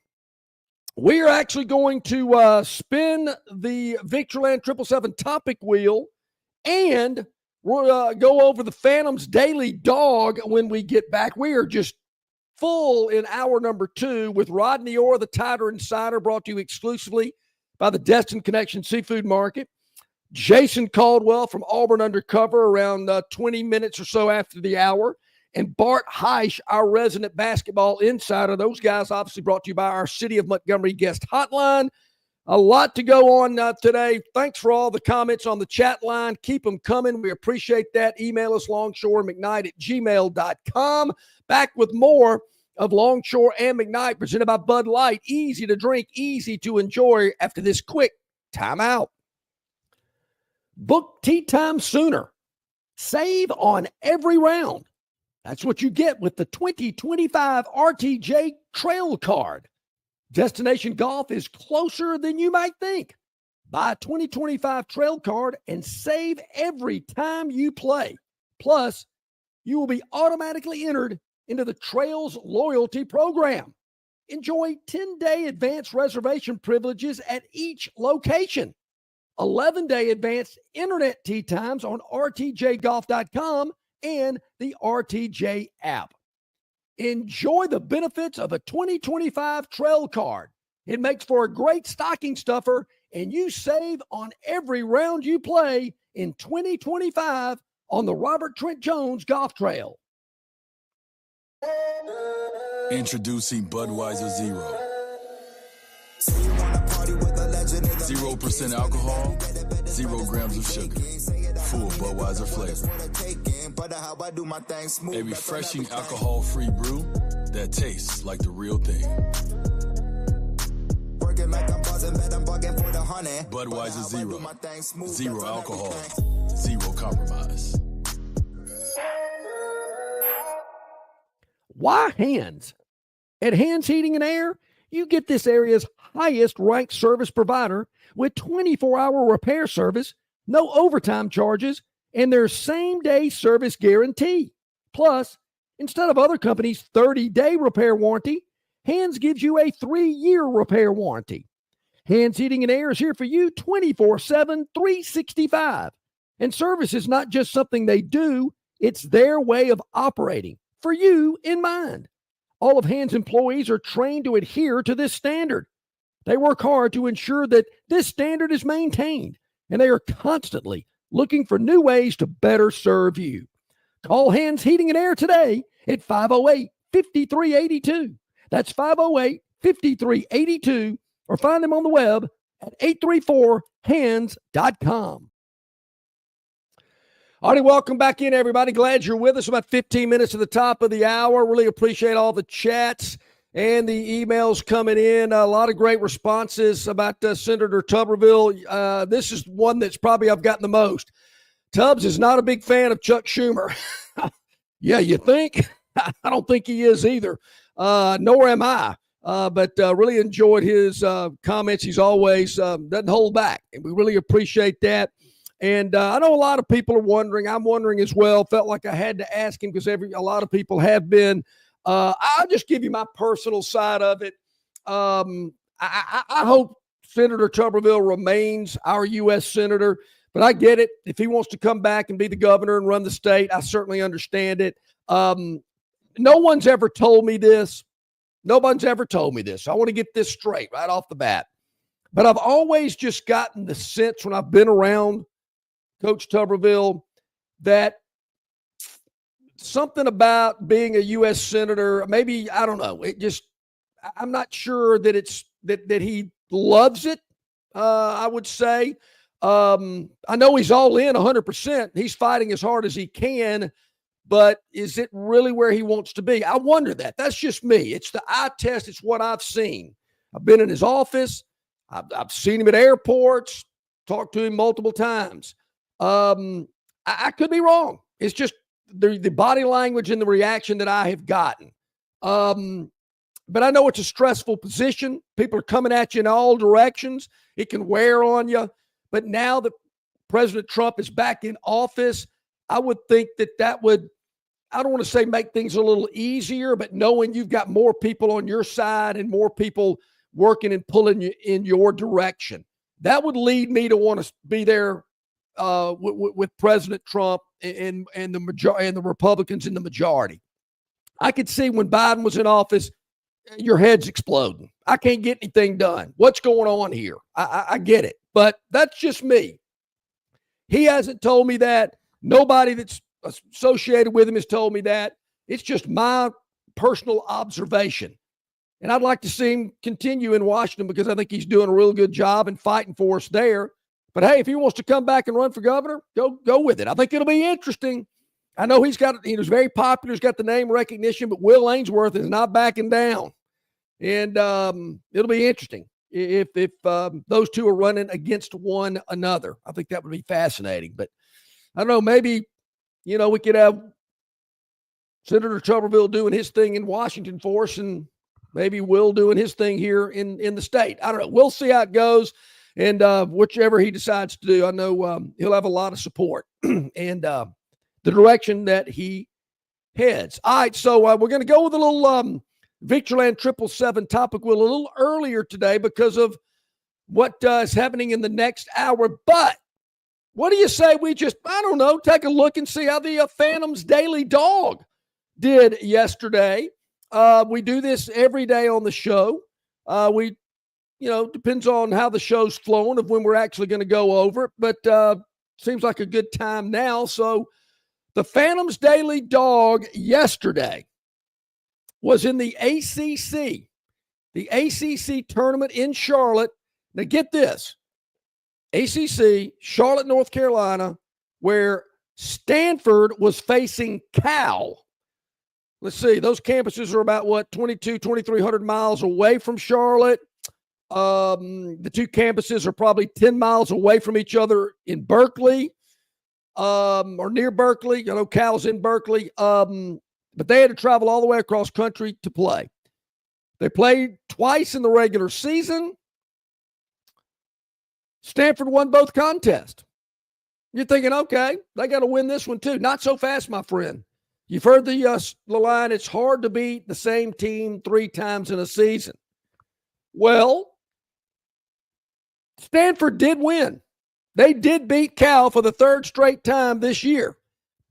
we are actually going to spin the Victorland 777 topic wheel, and we'll go over the Phantom's Daily Dog when we get back. We are just full in hour number 2 with Rodney Orr, the TiderInsider, brought to you exclusively by the Destin Connection Seafood Market. Jason Caldwell from Auburn Undercover around 20 minutes or so after the hour. And Bart Heish, our resident basketball insider. Those guys obviously brought to you by our City of Montgomery guest hotline. A lot to go on today. Thanks for all the comments on the chat line. Keep them coming. We appreciate that. Email us longshoreandmcknight@gmail.com. Back with more of Longshore and McKnight, presented by Bud Light. Easy to drink, easy to enjoy after this quick timeout. Book tee time sooner. Save on every round. That's what you get with the 2025 RTJ Trail Card. Destination golf is closer than you might think. Buy a 2025 Trail Card and save every time you play. Plus, you will be automatically entered into the Trails Loyalty Program. Enjoy 10-day advance reservation privileges at each location. 11-day advanced internet tee times on rtjgolf.com and the RTJ app. Enjoy the benefits of a 2025 Trail Card. It makes for a great stocking stuffer, and you save on every round you play in 2025 on the Robert Trent Jones Golf Trail. Introducing Budweiser Zero. 0% alcohol, 0 grams of sugar. Full Budweiser flavor. A refreshing alcohol-free brew that tastes like the real thing. Budweiser Zero. 0 alcohol, 0 compromise. Why Hands? At Hands Heating and Air, you get this area's highest ranked service provider with 24-hour repair service, no overtime charges, and their same-day service guarantee. Plus, instead of other companies' 30-day repair warranty, Hands gives you a 3-year repair warranty. Hands Heating and Air is here for you 24/7, 365. And service is not just something they do, it's their way of operating, for you in mind. All of Hands employees are trained to adhere to this standard. They work hard to ensure that this standard is maintained, and they are constantly looking for new ways to better serve you. Call Hands Heating and Air today at 508-5382. That's 508-5382, or find them on the web at 834hands.com. All right, welcome back in, everybody. Glad you're with us. About 15 minutes to the top of the hour. Really appreciate all the chats and the emails coming in. A lot of great responses about Senator Tuberville. This is one that's probably I've gotten the most. Tubbs is not a big fan of Chuck Schumer. Yeah, you think? I don't think he is either, nor am I. But really enjoyed his comments. He's always doesn't hold back, and we really appreciate that. And I know a lot of people are wondering. I'm wondering as well. Felt like I had to ask him because a lot of people have been. I'll just give you my personal side of it. I hope Senator Tuberville remains our U.S. Senator, but I get it. If he wants to come back and be the governor and run the state, I certainly understand it. No one's ever told me this. Nobody's ever told me this. I want to get this straight right off the bat. But I've always just gotten the sense when I've been around Coach Tuberville that something about being a U.S. Senator, maybe, I don't know. I'm not sure that it's that he loves it, I would say. I know he's all in 100%. He's fighting as hard as he can. but is it really where he wants to be? I wonder that. That's just me. It's the eye test. It's what I've seen. I've been in his office. I've seen him at airports, talked to him multiple times. I could be wrong. It's just the body language and the reaction that I have gotten. But I know it's a stressful position. People are coming at you in all directions. It can wear on you. But now that President Trump is back in office, I would think that would, I don't want to say make things a little easier, but knowing you've got more people on your side and more people working and pulling you in your direction, that would lead me to want to be there with President Trump and the Republicans in the majority. I could see when Biden was in office, your head's exploding. I can't get anything done. What's going on here? I get it, but that's just me. He hasn't told me that. Nobody that's associated with him has told me that. It's just my personal observation. And I'd like to see him continue in Washington because I think he's doing a real good job and fighting for us there. But hey, if he wants to come back and run for governor, go with it. I think it'll be interesting. I know he was very popular. He's got the name recognition, but Will Ainsworth is not backing down. And it'll be interesting if those two are running against one another. I think that would be fascinating. But I don't know, maybe, we could have Senator Tuberville doing his thing in Washington for us and maybe Will doing his thing here in the state. I don't know. We'll see how it goes. And whichever he decides to do, I know he'll have a lot of support and the direction that he heads. All right, so we're going to go with a little Victorland 777 topic a little earlier today because of what is happening in the next hour. But what do you say we just, I don't know, take a look and see how the Phantom's Daily Dog did yesterday. We do this every day on the show. Depends on how the show's flowing of when we're actually going to go over it, but seems like a good time now. So the Phantom's Daily Dog yesterday was in the ACC tournament in Charlotte. Now get this, ACC, Charlotte, North Carolina, where Stanford was facing Cal. Let's see, those campuses are about 2,300 miles away from Charlotte. The two campuses are probably 10 miles away from each other in Berkeley, or near Berkeley. Cal's in Berkeley. But they had to travel all the way across country to play. They played twice in the regular season. Stanford won both contests. You're thinking, okay, they got to win this one too. Not so fast, my friend. You've heard the line, it's hard to beat the same team 3 times in a season. Well, Stanford did win. They did beat Cal for the 3rd straight time this year.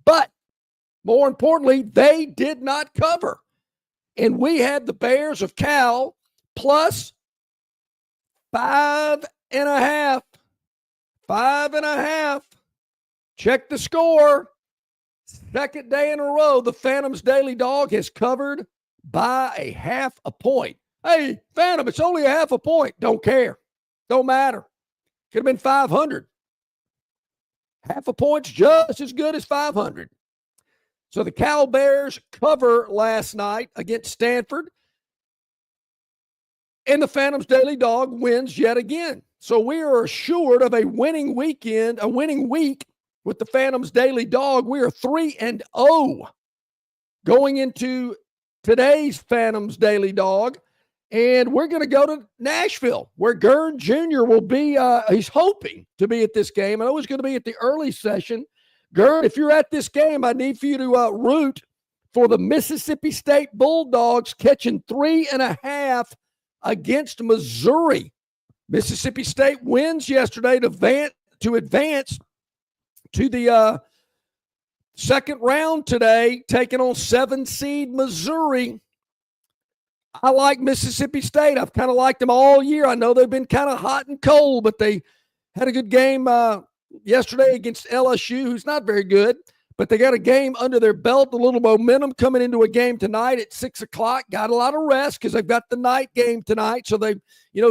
But more importantly, they did not cover. And we had the Bears of Cal plus 5.5. 5.5. Check the score. 2nd day in a row, the Phantom's Daily Dog has covered by a 0.5 point. Hey, Phantom, it's only a 0.5 point. Don't care. Don't matter. Could have been 500. 0.5 point's just as good as 500. So the Cal Bears cover last night against Stanford. And the Phantom's Daily Dog wins yet again. So we are assured of a winning weekend, a winning week with the Phantom's Daily Dog. We are 3-0 going into today's Phantom's Daily Dog. And we're going to go to Nashville, where Gern Jr. will be, he's hoping to be at this game. I know he's going to be at the early session. Gern, if you're at this game, I need for you to root for the Mississippi State Bulldogs catching 3.5 against Missouri. Mississippi State wins yesterday to advance to the second round today, taking on 7-seed Missouri. I like Mississippi State. I've kind of liked them all year. I know they've been kind of hot and cold, but they had a good game yesterday against LSU, who's not very good, but they got a game under their belt, a little momentum coming into a game tonight at 6 o'clock. Got a lot of rest because they've got the night game tonight. So they,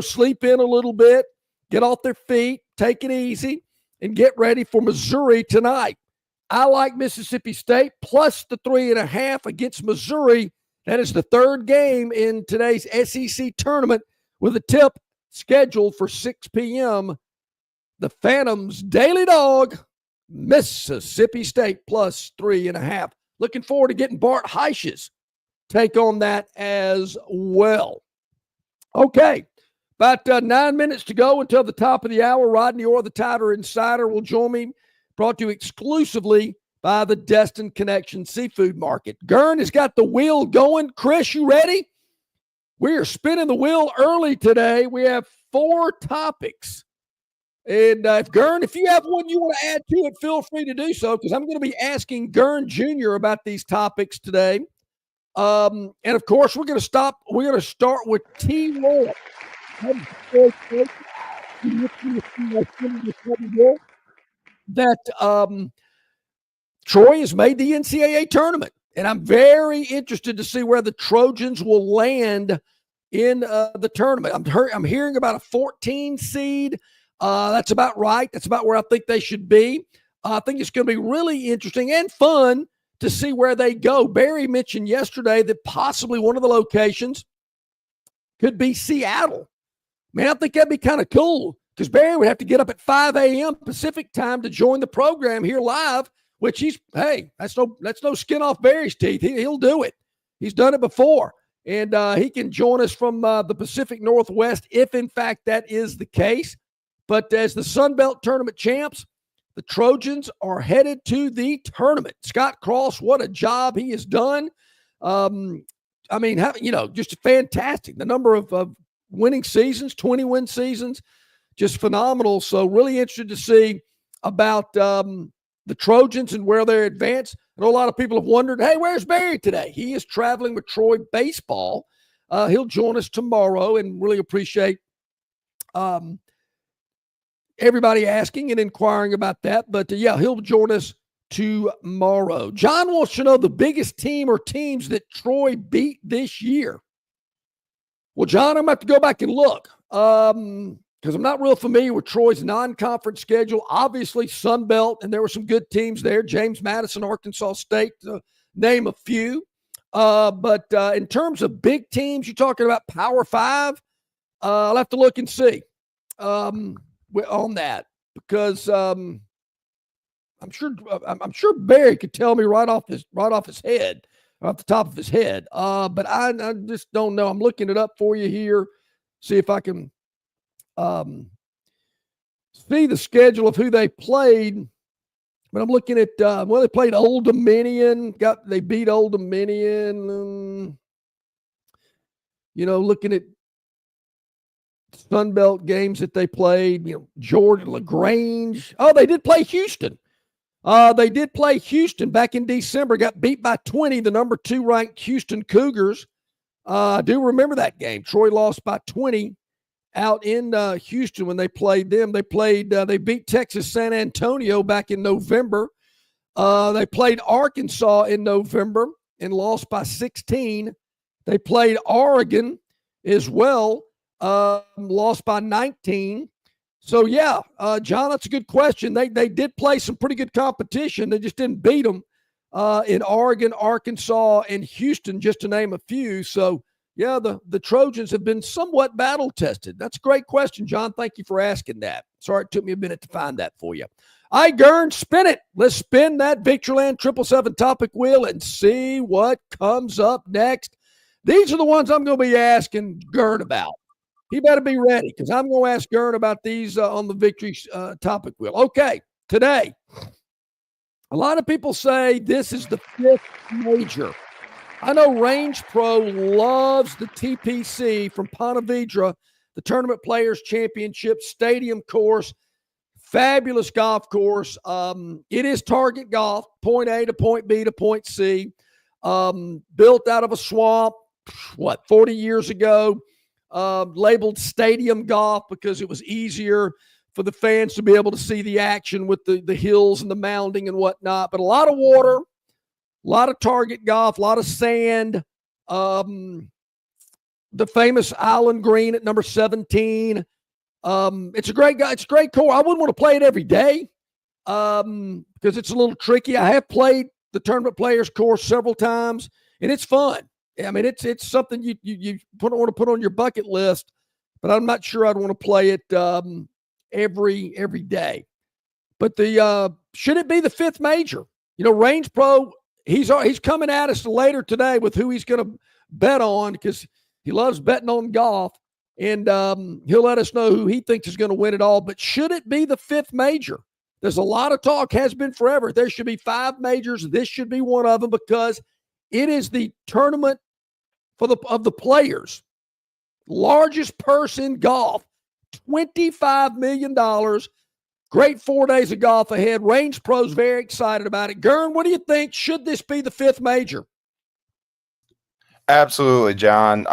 sleep in a little bit, get off their feet, take it easy, and get ready for Missouri tonight. I like Mississippi State plus the 3.5 against Missouri. That is the third game in today's SEC tournament with a tip scheduled for 6 p.m. The Phantoms Daily Dog, Mississippi State plus 3.5. Looking forward to getting Bart Heisch's take on that as well. Okay, about 9 minutes to go until the top of the hour. Rodney Orr, the TiderInsider, will join me, brought to you exclusively by the Destin Connection Seafood Market. Gurn has got the wheel going. Chris, you ready? We are spinning the wheel early today. We have 4 topics. And if you have one you want to add to it, feel free to do so, because I'm going to be asking Gurn Jr. about these topics today. And of course, we're going to start with T-Roy. That Troy has made the NCAA tournament, and I'm very interested to see where the Trojans will land in the tournament. I'm hearing about a 14 seed. That's about right. That's about where I think they should be. I think it's going to be really interesting and fun to see where they go. Barry mentioned yesterday that possibly one of the locations could be Seattle. Man, I think that'd be kind of cool, because Barry would have to get up at 5 a.m. Pacific time to join the program here live, which that's no skin off Barry's teeth. He'll do it. He's done it before. And he can join us from the Pacific Northwest if, in fact, that is the case. But as the Sun Belt Tournament champs, the Trojans are headed to the tournament. Scott Cross, what a job he has done. Just fantastic. The number of winning seasons, 20-win seasons, just phenomenal. So really interested to see about the Trojans and where they're advanced. I know a lot of people have wondered, hey, where's Barry today? He is traveling with Troy baseball. He'll join us tomorrow, and really appreciate everybody asking and inquiring about that. But he'll join us tomorrow. John wants to know the biggest team or teams that Troy beat this year. Well, John, I'm going to have to go back and look because I'm not real familiar with Troy's non-conference schedule. Obviously, Sun Belt, and there were some good teams there. James Madison, Arkansas State, to name a few. But in terms of big teams, you're talking about Power 5, I'll have to look and see on that, because I'm sure Barry could tell me right off his head, off the top of his head. But I just don't know. I'm looking it up for you here, see if I can see the schedule of who they played. But I'm looking at they played Old Dominion. They beat Old Dominion. Looking at Sun Belt games that they played, Georgia, LaGrange. Oh, they did play Houston. They did play Houston back in December, got beat by 20, the number 2 ranked Houston Cougars. I do remember that game. Troy lost by 20 out in Houston when they played them. They beat Texas San Antonio back in November. They played Arkansas in November and lost by 16. They played Oregon as well. Lost by 19. So, John, that's a good question. They did play some pretty good competition. They just didn't beat them in Oregon, Arkansas, and Houston, just to name a few. So, the Trojans have been somewhat battle-tested. That's a great question, John. Thank you for asking that. Sorry it took me a minute to find that for you. All right, Gurn, spin it. Let's spin that Victorland 777 topic wheel and see what comes up next. These are the ones I'm going to be asking Gurn about. He better be ready, because I'm going to ask Gurn about these on the victory topic wheel. Okay, today, a lot of people say this is the 5th major. I know Range Pro loves the TPC from Ponte Vedra, the Tournament Players Championship Stadium course. Fabulous golf course. It is target golf, point A to point B to point C. Built out of a swamp, 40 years ago. Labeled stadium golf because it was easier for the fans to be able to see the action with the hills and the mounding and whatnot. But a lot of water, a lot of target golf, a lot of sand. The famous Island Green at number 17. It's a great course. I wouldn't want to play it every day, because it's a little tricky. I have played the tournament players course several times, and it's fun. I mean, it's something you want to put on your bucket list, but I'm not sure I'd want to play it every day. But should it be the 5th major? You know, Range Pro, he's coming at us later today with who he's going to bet on, because he loves betting on golf, and he'll let us know who he thinks is going to win it all. But should it be the 5th major? There's a lot of talk, has been forever. There should be 5 majors. This should be one of them, because it is the tournament of the players. Largest purse in golf, $25 million. Great 4 days of golf ahead. Range Pro's very excited about it. Gurn, what do you think? Should this be the 5th major? Absolutely, John.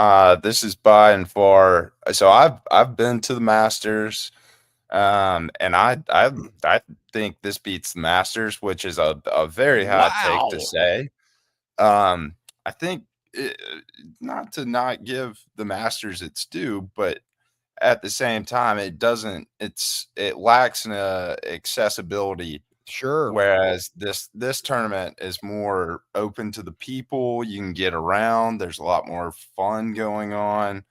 This is by and far. So I've been to the Masters, and I think this beats the Masters, which is a very hot take to say. I think not to not give the Masters its due, but at the same time, it lacks an accessibility. Sure. Whereas this tournament is more open to the people. You can get around. There's a lot more fun going on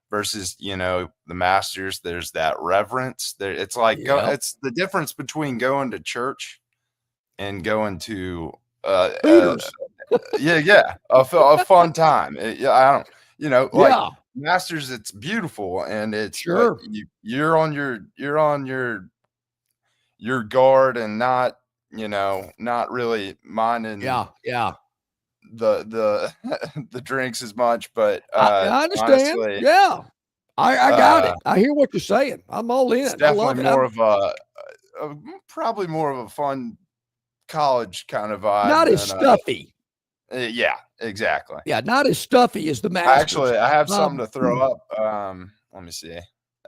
versus, the Masters. There's that reverence there. It's like, it's the difference between going to church and going to, a fun time. I don't, Masters, it's beautiful, and it's sure you're on your guard and not really minding the drinks as much. But I understand. Honestly, I got it. I hear what you're saying. I'm all in. It's definitely probably more of a fun college kind of vibe. Not as stuffy. Yeah, exactly. Yeah, not as stuffy as the Masters. Actually, I have something to throw up. Let me see.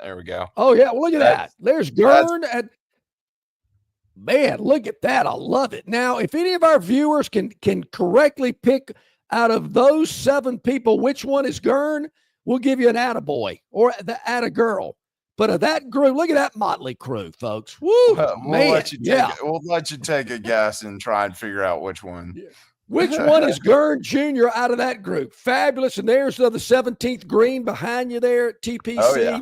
There we go. Oh, yeah. Well, look at that. There's Gurn. Man, look at that. I love it. Now, if any of our viewers can correctly pick out of those 7 people which one is Gurn, we'll give you an attaboy or the attagirl. But of that group, look at that motley crew, folks. Woo, we'll let you take a guess and try and figure out which one. Yeah. Which one is Gurn Jr. out of that group? Fabulous. And there's the 17th green behind you there at TPC. Oh, yeah.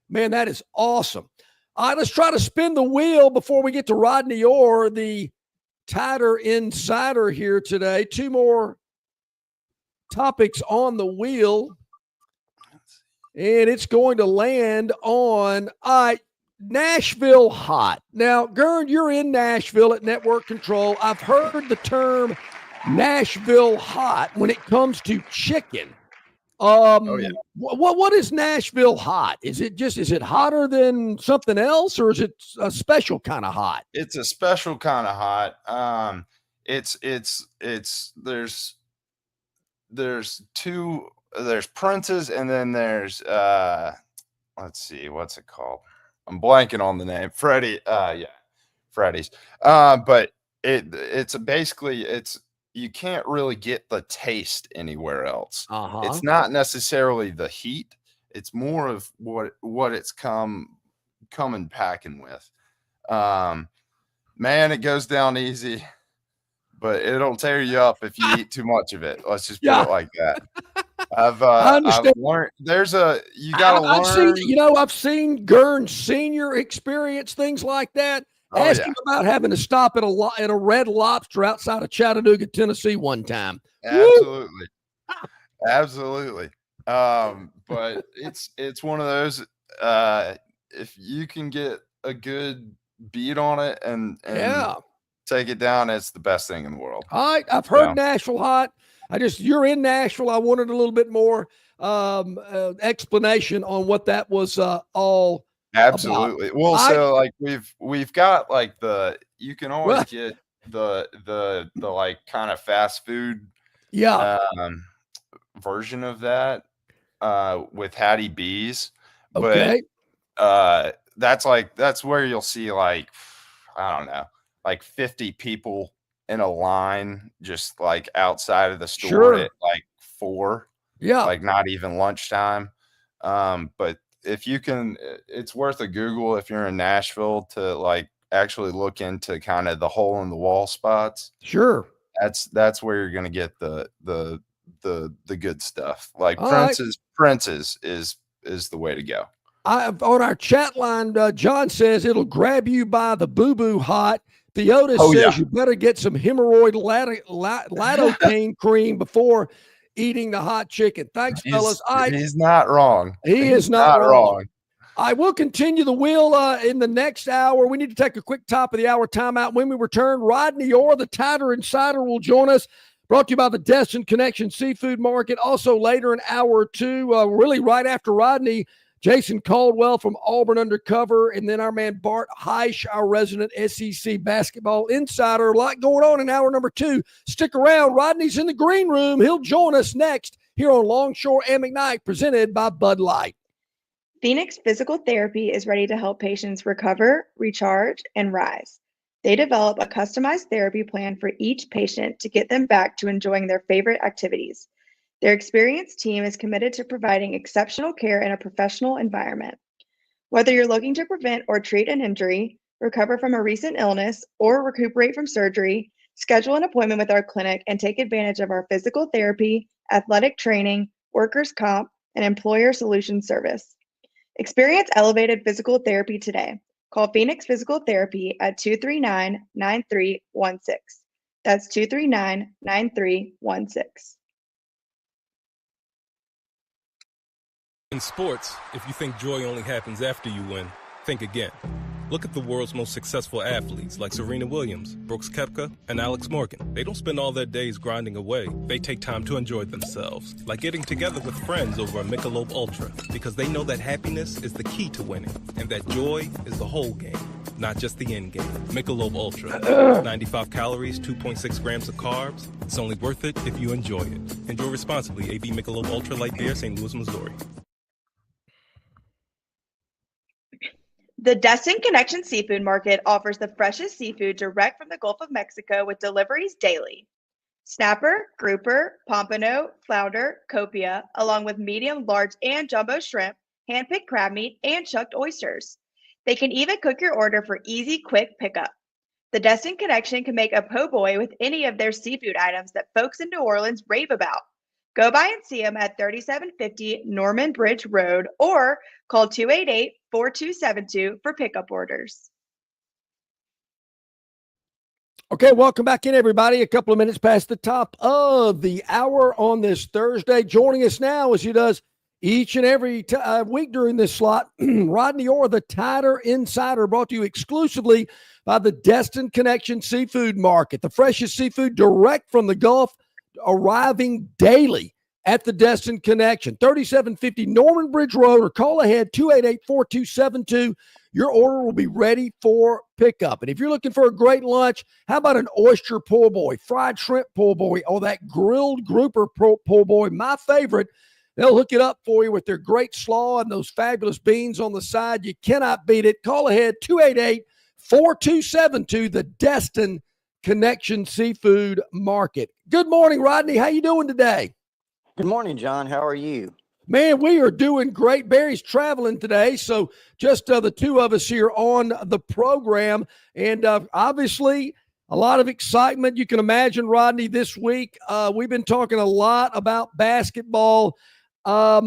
Man, that is awesome. All right, let's try to spin the wheel before we get to Rodney Orr, the TiderInsider here today. 2 more topics on the wheel. And it's going to land on Nashville hot. Now, Gurn, you're in Nashville at Network Control. I've heard the term Nashville hot when it comes to chicken. What is Nashville hot? Is it hotter than something else, or is it a special kind of hot? It's a special kind of hot. There's Prince's, and then there's let's see, what's it called? I'm blanking on the name. Freddy's. But it's basically you can't really get the taste anywhere else. It's not necessarily the heat. It's more of what it's coming packing with. Man, it goes down easy, but it'll tear you up if you eat too much of it. Let's just put it like that. I've learned you gotta learn. I've seen Gurn Senior experience things like that. Ask him about having to stop at a Red Lobster outside of Chattanooga, Tennessee one time. Absolutely. Absolutely. But it's one of those, if you can get a good beat on it and take it down, it's the best thing in the world. All right. I've heard Nashville hot. You're in Nashville. I wanted a little bit more explanation on what that was all absolutely about. Well, so like we've got like you can always get the like kind of fast food version of that with Hattie B's. Okay. But that's where you'll see like, I don't know, like 50 people in a line just like outside of the store at like 4. Yeah. Like not even lunchtime. But if you can, it's worth a Google if you're in Nashville to like actually look into kind of the hole in the wall spots, Sure. that's where you're going to get the good stuff. Like All right. Prince's is the way to go. On our chat line, John says it'll grab you by the boo-boo hot. Theotis says you better get some hemorrhoid lidocaine cream before eating the hot chicken. Thanks, fellas. He's not wrong. He is not wrong. I will continue the wheel in the next hour. We need to take a quick top of the hour timeout. When we return, Rodney Orr, the TiderInsider, will join us. Brought to you by the Destin Connection Seafood Market. Also later in hour two, really right after Rodney, Jason Caldwell from Auburn Undercover, and then our man Bart Heish, our resident SEC basketball insider. A lot going on in hour number two. Stick around. Rodney's in the green room. He'll join us next here on Longshore and McKnight, presented by Bud Light. Phoenix Physical Therapy is ready to help patients recover, recharge, and rise. They develop a customized therapy plan for each patient to get them back to enjoying their favorite activities. Their experienced team is committed to providing exceptional care in a professional environment. Whether you're looking to prevent or treat an injury, recover from a recent illness, or recuperate from surgery, schedule an appointment with our clinic and take advantage of our physical therapy, athletic training, workers' comp, and employer solutions service. Experience elevated physical therapy today. Call Phoenix Physical Therapy at 239-9316. That's 239-9316. In sports, if you think joy only happens after you win, think again. Look at the world's most successful athletes like Serena Williams, Brooks Koepka, and Alex Morgan. They don't spend all their days grinding away. They take time to enjoy themselves, like getting together with friends over a Michelob Ultra, because they know that happiness is the key to winning, and that joy is the whole game, not just the end game. Michelob Ultra, 95 calories, 2.6 grams of carbs. It's only worth it if you enjoy it. Enjoy responsibly. AB Michelob Ultra Light Beer, St. Louis, Missouri. The Destin Connection Seafood Market offers the freshest seafood direct from the Gulf of Mexico with deliveries daily. Snapper, grouper, pompano, flounder, copia, along with medium, large, and jumbo shrimp, hand-picked crab meat, and chucked oysters. They can even cook your order for easy, quick pickup. The Destin Connection can make a po' boy with any of their seafood items that folks in New Orleans rave about. Go by and see them at 3750 Norman Bridge Road or call 288-4272 for pickup orders. Okay, welcome back in, everybody. A couple of minutes past the top of the hour on this Thursday. Joining us now, as he does each and every week during this slot, Rodney Orr, the TiderInsider, brought to you exclusively by the Destin Connection Seafood Market. The freshest seafood direct from the Gulf, arriving daily at the Destin Connection. 3750 Norman Bridge Road, or call ahead 288-4272. Your order will be ready for pickup. And if you're looking for a great lunch, how about an oyster po' boy, fried shrimp po' boy, or that grilled grouper po' boy, my favorite. They'll hook it up for you with their great slaw and those fabulous beans on the side. You cannot beat it. Call ahead 288-4272, the Destin Connection Seafood Market. Good morning, Rodney. How you doing today? Good morning, John. How are you? Man, we are doing great. Barry's traveling today, so just the two of us here on the program. And obviously, a lot of excitement. You can imagine, Rodney, this week. We've been talking a lot about basketball. I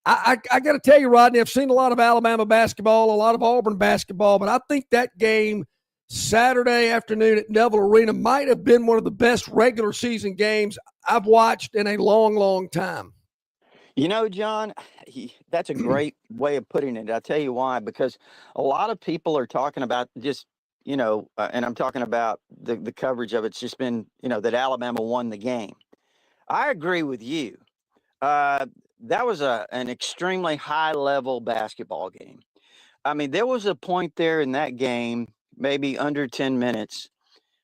got to tell you, Rodney, I've seen a lot of Alabama basketball, a lot of Auburn basketball, but I think that game Saturday afternoon at Neville Arena might have been one of the best regular season games I've watched in a long, long time. You know, John, that's a great way of putting it. I'll tell you why, because a lot of people are talking about just, and I'm talking about the coverage of it's just been, that Alabama won the game. I agree with you. That was an extremely high-level basketball game. I mean, there was a point there in that game, maybe under 10 minutes,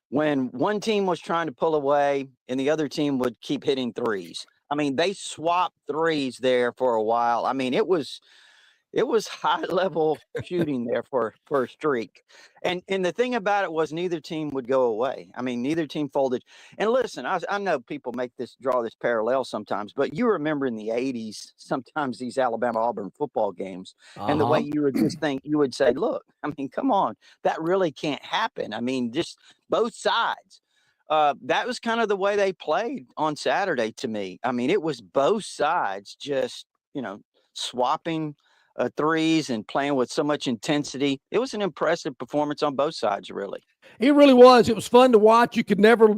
when one team was trying to pull away and the other team would keep hitting threes. I mean, they swapped threes there for a while. I mean, it was it was high level shooting there for a streak. And the thing about it was neither team would go away. I mean, neither team folded. And listen, I know people draw this parallel sometimes, but you remember in the 80s, sometimes these Alabama-Auburn football games, and the way you would say, look, I mean, come on, that really can't happen. I mean, just both sides. That was kind of the way they played on Saturday to me. I mean, it was both sides just, swapping threes and playing with so much intensity. It was an impressive performance on both sides, really. It really was. It was fun to watch. You could never,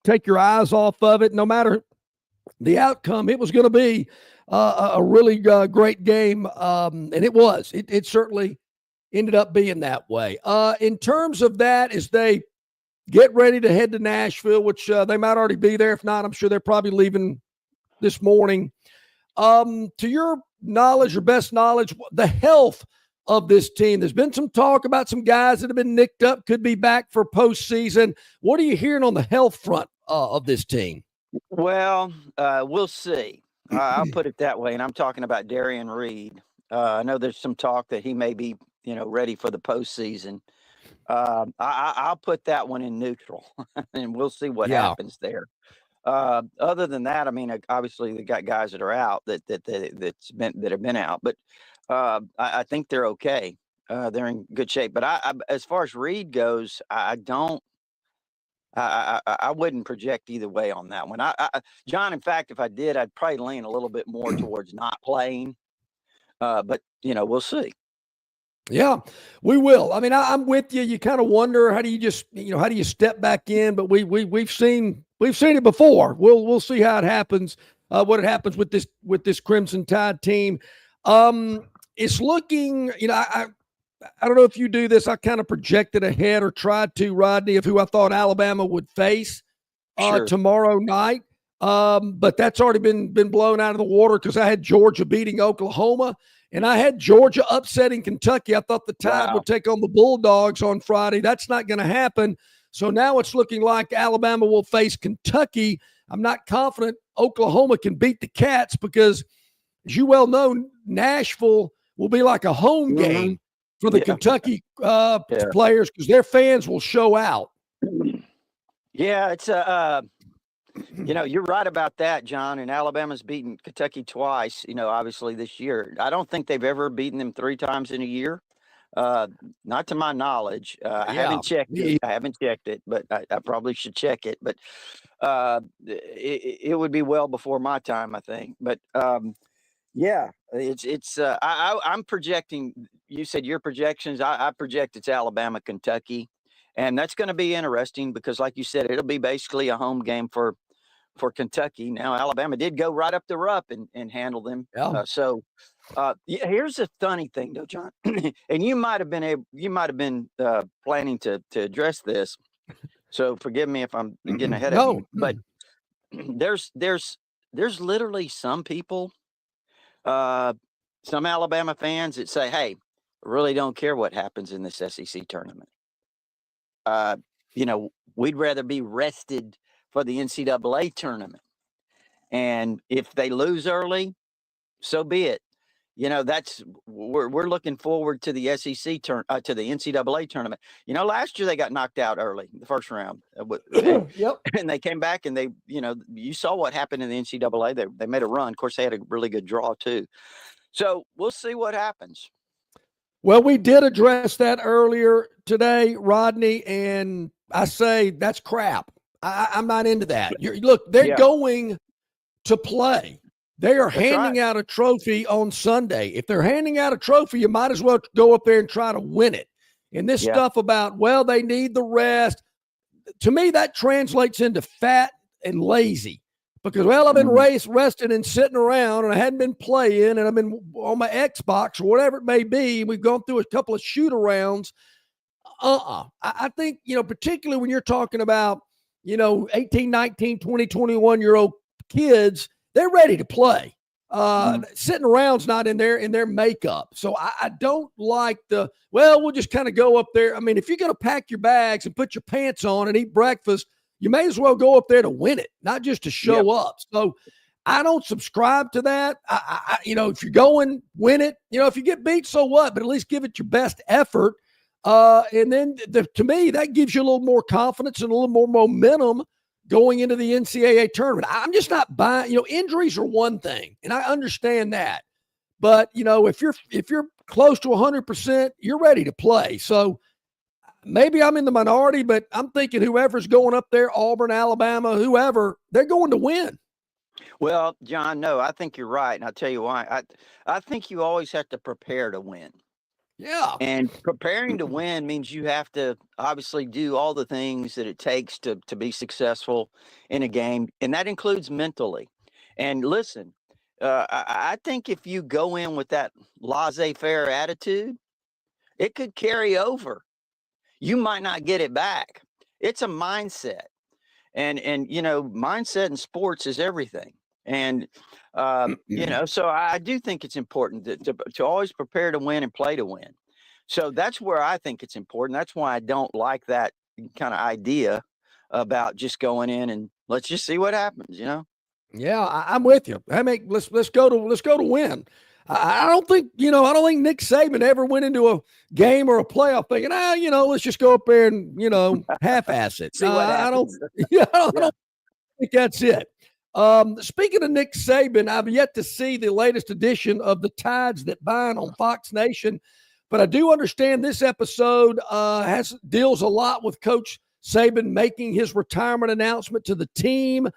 take your eyes off of it. No matter the outcome, it was going to be a really great game, and it was. It certainly ended up being that way. In terms of that, as they get ready to head to Nashville, which they might already be there. If not, I'm sure they're probably leaving this morning. To your knowledge or best knowledge, the health of this team. There's been some talk about some guys that have been nicked up, could be back for postseason. What are you hearing on the health front of this team? Well, we'll see. I'll put it that way. And I'm talking about Darian Reed. I know there's some talk that he may be, ready for the postseason. I'll put that one in neutral, and we'll see what happens there. Other than that, I mean, obviously they got guys that are out that have been out, but I think they're okay. They're in good shape. But I as far as Reed goes, I wouldn't project either way on that one. John, in fact, if I did, I'd probably lean a little bit more towards not playing. But we'll see. Yeah, we will. I mean, I'm with you. You kind of wonder, how do you step back in? But we've seen it before. We'll see how it happens. What happens with this Crimson Tide team. It's looking, I don't know if you do this. I kind of projected ahead or tried to, Rodney, of who I thought Alabama would face tomorrow night. But that's already been blown out of the water because I had Georgia beating Oklahoma. And I had Georgia upsetting Kentucky. I thought the Tide would take on the Bulldogs on Friday. That's not going to happen. So now it's looking like Alabama will face Kentucky. I'm not confident Oklahoma can beat the Cats because, as you well know, Nashville will be like a home game for the Kentucky players because their fans will show out. Yeah, it's you're right about that, John. And Alabama's beaten Kentucky twice, obviously this year. I don't think they've ever beaten them 3 times in a year. Not to my knowledge. I haven't checked it, but I probably should check it. But it would be well before my time, I think. But I'm projecting. You said your projections. I project it's Alabama, Kentucky, and that's going to be interesting because, like you said, it'll be basically a home game for Kentucky. Now, Alabama did go right up the rough and handle them. Yeah. Here's the funny thing, though, John, and you might have been planning to address this. So forgive me if I'm getting ahead of you, but there's literally some people, some Alabama fans that say, "Hey, I really don't care what happens in this SEC tournament. We'd rather be rested for the NCAA tournament. And if they lose early, so be it. We're looking forward to the SEC to the NCAA tournament. Last year they got knocked out early, the first round. And they came back and you saw what happened in the NCAA. They made a run. Of course, they had a really good draw too. So we'll see what happens. Well, we did address that earlier today, Rodney, and I say that's crap. I'm not into that. They're going to play. They are handing out a trophy on Sunday. If they're handing out a trophy, you might as well go up there and try to win it. And this stuff about, they need the rest, to me, that translates into fat and lazy. Because, I've been resting and sitting around, and I hadn't been playing, and I've been on my Xbox or whatever it may be. We've gone through a couple of shoot-arounds. I think, particularly when you're talking about, 18, 19, 20, 21-year-old kids, they're ready to play. Sitting around's not in their makeup. So I don't like we'll just kind of go up there. I mean, if you're going to pack your bags and put your pants on and eat breakfast, you may as well go up there to win it, not just to show up. So I don't subscribe to that. If you're going, win it. If you get beat, so what? But at least give it your best effort. And then to me, that gives you a little more confidence and a little more momentum going into the NCAA tournament. I'm just not buying. Injuries are one thing, and I understand that. But if you're close to 100%, you're ready to play. So maybe I'm in the minority, but I'm thinking whoever's going up there, Auburn, Alabama, whoever, they're going to win. Well, John, no, I think you're right, and I'll tell you why. I think you always have to prepare to win. Yeah. And preparing to win means you have to obviously do all the things that it takes to be successful in a game, and that includes mentally. And listen, I think if you go in with that laissez-faire attitude, it could carry over. You might not get it back. It's a mindset. And mindset in sports is everything. And so I do think it's important to always prepare to win and play to win. So that's where I think it's important. That's why I don't like that kind of idea about just going in and let's just see what happens, Yeah, I'm with you. Let's go to win. I don't think Nick Saban ever went into a game or a playoff thinking, let's just go up there and, half-ass it. I don't think that's it. Speaking of Nick Saban, I've yet to see the latest edition of The Tides That Bind on Fox Nation, but I do understand this episode deals a lot with Coach Saban making his retirement announcement to the team.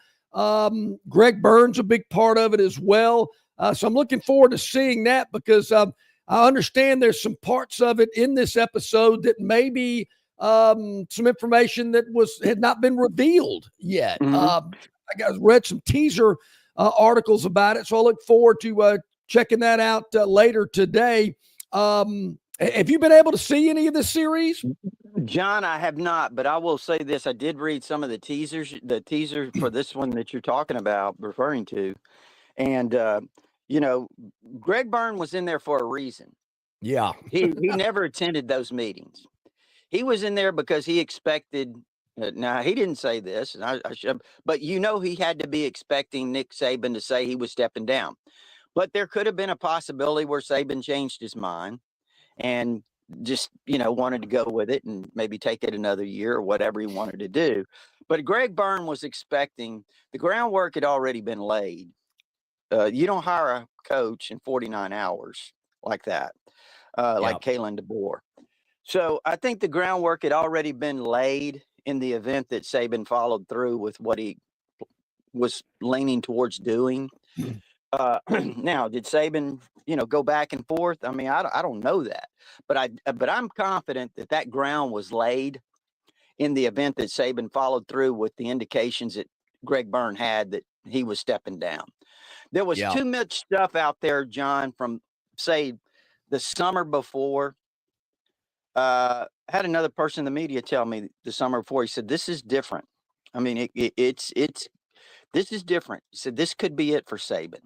Greg Burns, a big part of it as well. So I'm looking forward to seeing that because I understand there's some parts of it in this episode that maybe some information that had not been revealed yet. Mm-hmm. I read some teaser articles about it, so I look forward to checking that out later today. Have you been able to see any of this series? John, I have not, but I will say this. I did read some of the teaser for this one that you're talking about, referring to. And, Greg Byrne was in there for a reason. Yeah. He never attended those meetings. He was in there because he expected, now he didn't say this, and I should, but he had to be expecting Nick Saban to say he was stepping down. But there could have been a possibility where Saban changed his mind and just, wanted to go with it and maybe take it another year or whatever he wanted to do. But Greg Byrne was expecting, the groundwork had already been laid. You don't hire a coach in 49 hours like that, like Kalen DeBoer. So I think the groundwork had already been laid in the event that Saban followed through with what he was leaning towards doing. Now, did Saban, go back and forth? I mean, I don't know that, but I'm confident that ground was laid in the event that Saban followed through with the indications that Greg Byrne had that he was stepping down. There was too much stuff out there, John, from say the summer before. Had another person in the media tell me the summer before. He said, "This is different. I mean, this is different." He said, "This could be it for Saban."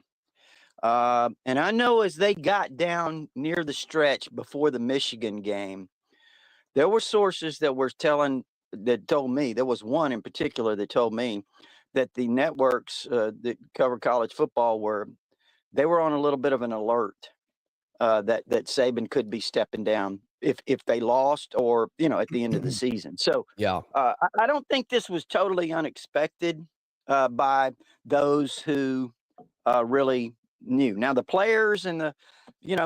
And I know as they got down near the stretch before the Michigan game, there were sources that told me, there was one in particular that told me that the networks that cover college football were on a little bit of an alert that Saban could be stepping down if they lost or, at the end of the season. So I don't think this was totally unexpected by those who really knew. Now the players and the,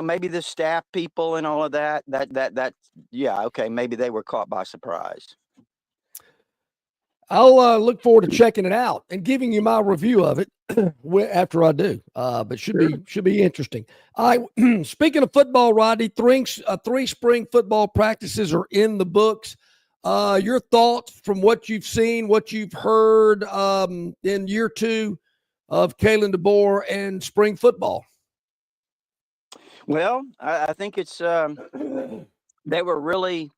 maybe the staff people and all of that, maybe they were caught by surprise. I'll look forward to checking it out and giving you my review of it after I do. But should be interesting. Speaking of football, Rodney, three spring football practices are in the books. Your thoughts from what you've seen, what you've heard in year two of Kalen DeBoer and spring football? Well, I think it's they were really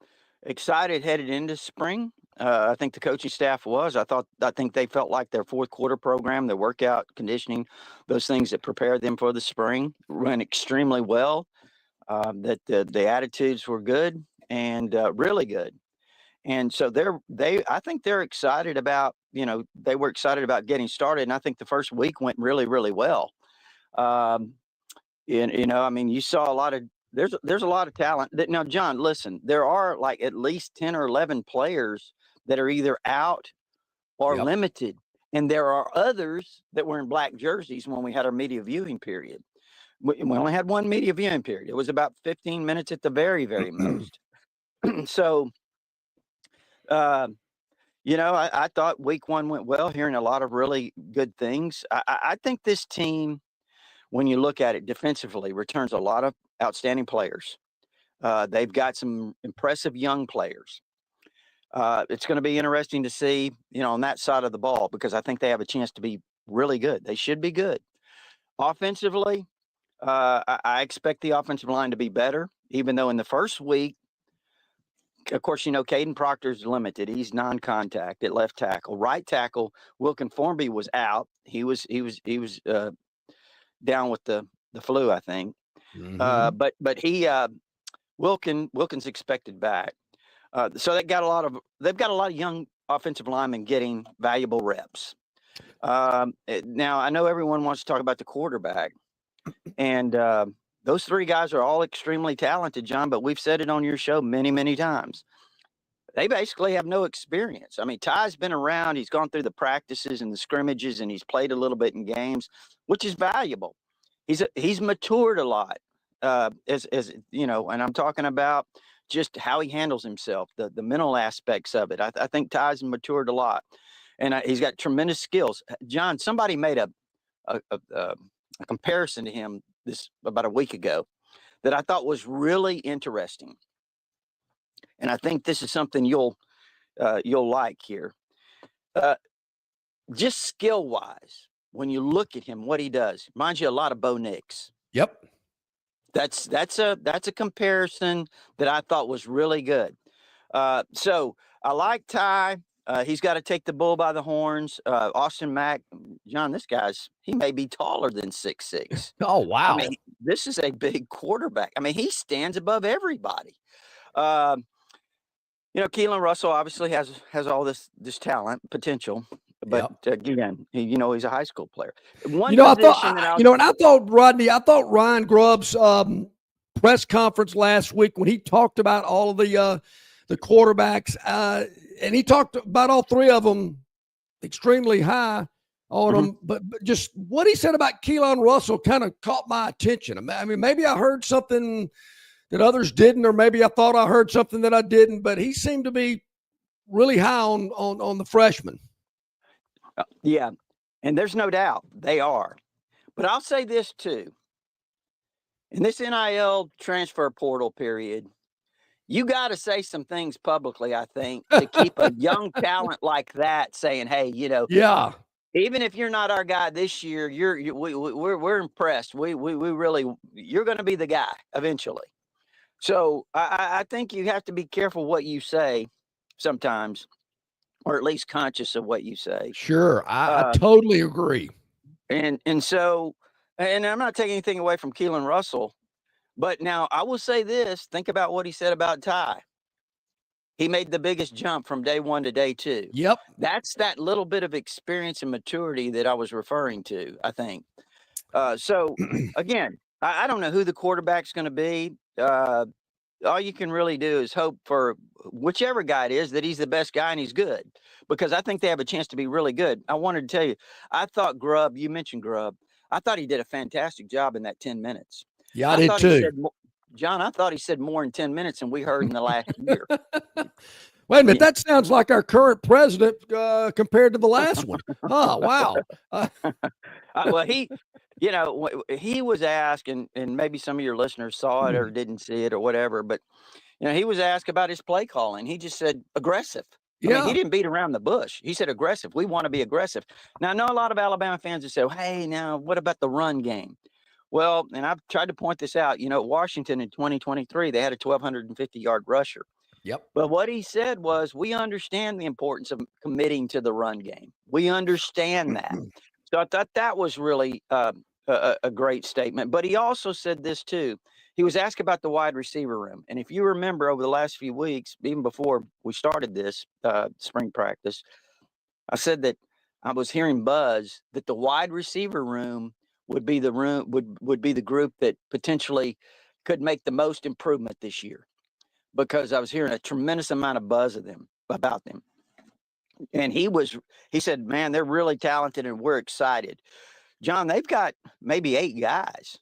excited headed into spring. I think the coaching staff was. I think they felt like their fourth quarter program, their workout, conditioning, those things that prepared them for the spring went extremely well. That the attitudes were good and really good. And so I think they're excited about they were excited about getting started. And I think the first week went really, really well. I mean, you saw there's a lot of talent. Now, John, listen, there are like at least 10 or 11 players that are either out or Yep. limited. And there are others that were in black jerseys when we had our media viewing period. We only had one media viewing period. It was about 15 minutes at the very, very most. So, I thought week one went well, hearing a lot of really good things. I think this team, when you look at it defensively, returns a lot of outstanding players. They've got some impressive young players. It's going to be interesting to see, on that side of the ball, because I think they have a chance to be really good. They should be good. Offensively, I expect the offensive line to be better, even though in the first week, of course, Caden Proctor's limited. He's non-contact at left tackle. Right tackle, Wilkin Formby was out. He was down with the flu, I think. Mm-hmm. But he Wilkins expected back. So they've got a lot of young offensive linemen getting valuable reps. Now I know everyone wants to talk about the quarterback, and those three guys are all extremely talented, John, but we've said it on your show many, many times. They basically have no experience. I mean, Ty's been around. He's gone through the practices and the scrimmages, and he's played a little bit in games, which is valuable. He's matured a lot, as and I'm talking about just how he handles himself, the mental aspects of it. I think Ty's matured a lot, and he's got tremendous skills. John, somebody made a comparison to him about a week ago that I thought was really interesting, and I think this is something you'll like here. Just skill wise, when you look at him, what he does reminds you a lot of Bo Nix. Yep. That's a comparison that I thought was really good. So I like Ty. He's got to take the bull by the horns. Austin Mack, John, he may be taller than 6'6". Oh, wow. I mean, this is a big quarterback. I mean, he stands above everybody. Keelan Russell obviously has all this talent, potential. But again, he's a high school player. I thought Ryan Grubb's press conference last week when he talked about all of the quarterbacks, and he talked about all three of them extremely high on them. But just what he said about Keelan Russell kind of caught my attention. I mean, maybe I heard something that others didn't, or maybe I thought I heard something that I didn't. But he seemed to be really high on the freshman. Yeah, and there's no doubt they are. But I'll say this too. In this NIL transfer portal period, you got to say some things publicly, I think, to keep a young talent like that saying, hey, yeah, even if you're not our guy this year, we're impressed. We really, you're going to be the guy eventually. So I think you have to be careful what you say sometimes, or at least conscious of what you say. Sure. I totally agree. And so, and I'm not taking anything away from Keelan Russell, but now I will say this, think about what he said about Ty. He made the biggest jump from day one to day two. Yep. That's that little bit of experience and maturity that I was referring to, I think. So again, I don't know who the quarterback's going to be. All you can really do is hope for whichever guy it is that he's the best guy and he's good, because I think they have a chance to be really good. I wanted to tell you, I thought Grubb, you mentioned Grubb, I thought he did a fantastic job in that 10 minutes. Yeah, I did too. John, I thought he said more in 10 minutes than we heard in the last year. Wait a minute. That sounds like our current president compared to the last one. Oh, wow. Well, he was asked, and maybe some of your listeners saw it or didn't see it or whatever, but he was asked about his play calling. He just said aggressive. I mean, he didn't beat around the bush. He said aggressive. We want to be aggressive. Now, I know a lot of Alabama fans that say, hey, now what about the run game? Well, and I've tried to point this out, Washington in 2023, they had a 1,250-yard rusher. Yep. But what he said was, we understand the importance of committing to the run game. We understand that. So I thought that was really a great statement. But he also said this too. He was asked about the wide receiver room. And if you remember over the last few weeks, even before we started this spring practice, I said that I was hearing buzz that the wide receiver room would be the group that potentially could make the most improvement this year, because I was hearing a tremendous amount of buzz about them. And he said, man, they're really talented and we're excited. John, they've got maybe 8 guys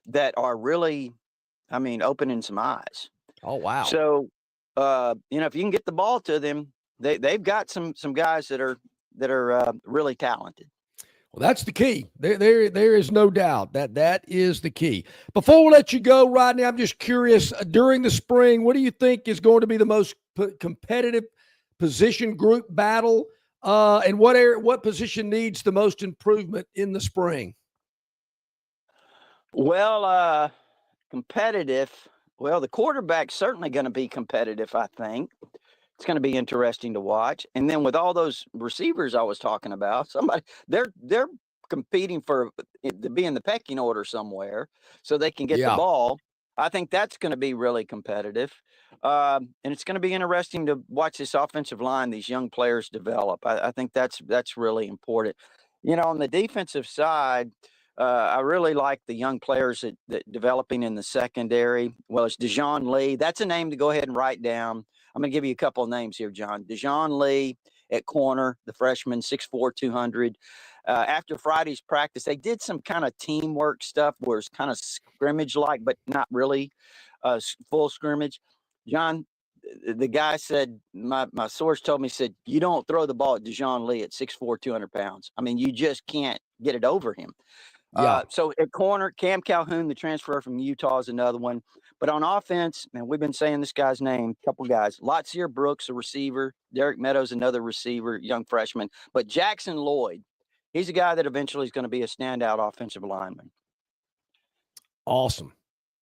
that are really, opening some eyes. Oh, wow. So, if you can get the ball to them, they've got some guys that are really talented. Well, that's the key. There is no doubt that is the key. Before we let you go, Rodney, I'm just curious, during the spring, what do you think is going to be the most competitive position group battle, and what position needs the most improvement in the spring? Well, competitive. Well, the quarterback's certainly going to be competitive, I think. It's going to be interesting to watch. And then with all those receivers I was talking about, they're competing to be in the pecking order somewhere so they can get the ball. I think that's going to be really competitive. And it's going to be interesting to watch this offensive line, these young players develop. I think that's really important. On the defensive side, I really like the young players that developing in the secondary. Well, it's Dejon Lee. That's a name to go ahead and write down. I'm going to give you a couple of names here, John. Dejon Lee at corner, the freshman, 6'4", 200. After Friday's practice, they did some kind of teamwork stuff where it's kind of scrimmage-like, but not really full scrimmage. John, the guy said, my source told me, said, you don't throw the ball at Dejon Lee at 6'4", 200 pounds. You just can't get it over him. So at corner, Cam Calhoun, the transfer from Utah, is another one. But on offense, man, we've been saying this guy's name, a couple guys. Latsier Brooks, a receiver. Derek Meadows, another receiver, young freshman. But Jackson Lloyd, he's a guy that eventually is going to be a standout offensive lineman. Awesome.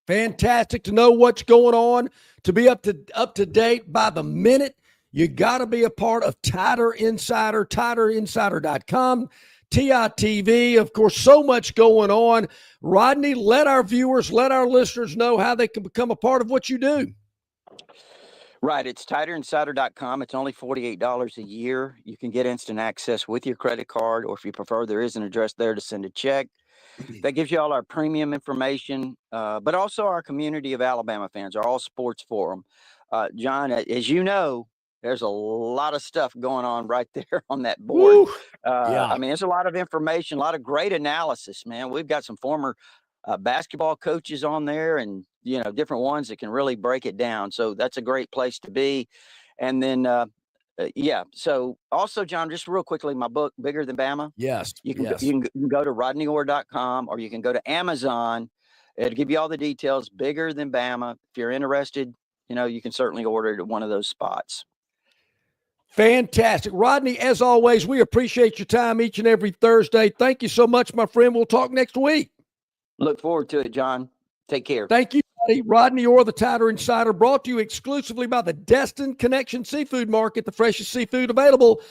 Fantastic to know what's going on, to be up to date by the minute. You got to be a part of TiderInsider, TiderInsider.com. TITV, of course, so much going on. Rodney, let our viewers, let our listeners know how they can become a part of what you do. Right. It's TiderInsider.com. It's only $48 a year. You can get instant access with your credit card, or if you prefer, there is an address there to send a check. That gives you all our premium information, but also our community of Alabama fans, our all sports forum. John, as you know, there's a lot of stuff going on right there on that board. There's a lot of information, a lot of great analysis, man. We've got some former basketball coaches on there, and, different ones that can really break it down. So that's a great place to be. And then, so also, John, just real quickly, my book, Bigger Than Bama. Yes. You can go to RodneyOrr.com, or you can go to Amazon. It'll give you all the details. Bigger Than Bama. If you're interested, you can certainly order it at one of those spots. Fantastic. Rodney, as always, we appreciate your time each and every Thursday. Thank you so much, my friend. We'll talk next week. Look forward to it, John. Take care. Thank you, buddy. Rodney Orr, the Tider Insider, brought to you exclusively by the Destin Connection Seafood Market, the freshest seafood available,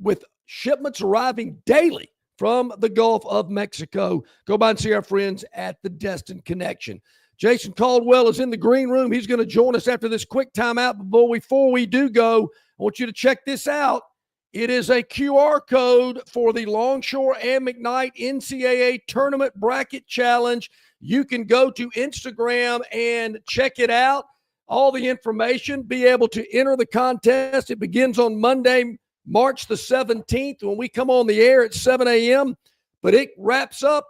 with shipments arriving daily from the Gulf of Mexico. Go by and see our friends at the Destin Connection. Jason Caldwell is in the green room. He's going to join us after this quick timeout. But before we do go, I want you to check this out. It is a QR code for the Longshore and McKnight NCAA Tournament Bracket Challenge. You can go to Instagram and check it out. All the information, be able to enter the contest. It begins on Monday, March the 17th, when we come on the air at 7 a.m. But it wraps up.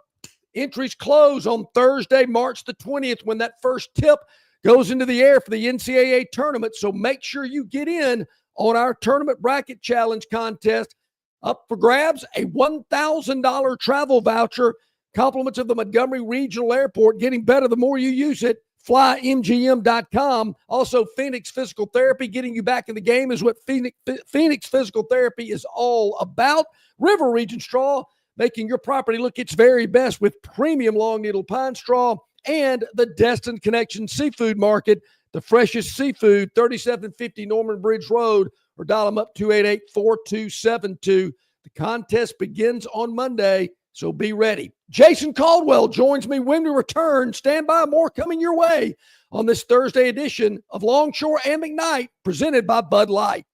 Entries close on Thursday, March the 20th, when that first tip goes into the air for the NCAA tournament. So make sure you get in on our Tournament Bracket Challenge contest. Up for grabs, a $1,000 travel voucher, compliments of the Montgomery Regional Airport. Getting better the more you use it. FlyMGM.com. Also, Phoenix Physical Therapy, getting you back in the game is what Phoenix Physical Therapy is all about. River Region Straw, making your property look its very best with premium long needle pine straw, and the Destin Connection Seafood Market, the freshest seafood, 3750 Norman Bridge Road, or dial them up 288-4272. The contest begins on Monday, so be ready. Jason Caldwell joins me when we return. Stand by, more coming your way on this Thursday edition of Longshore and McKnight, presented by Bud Light.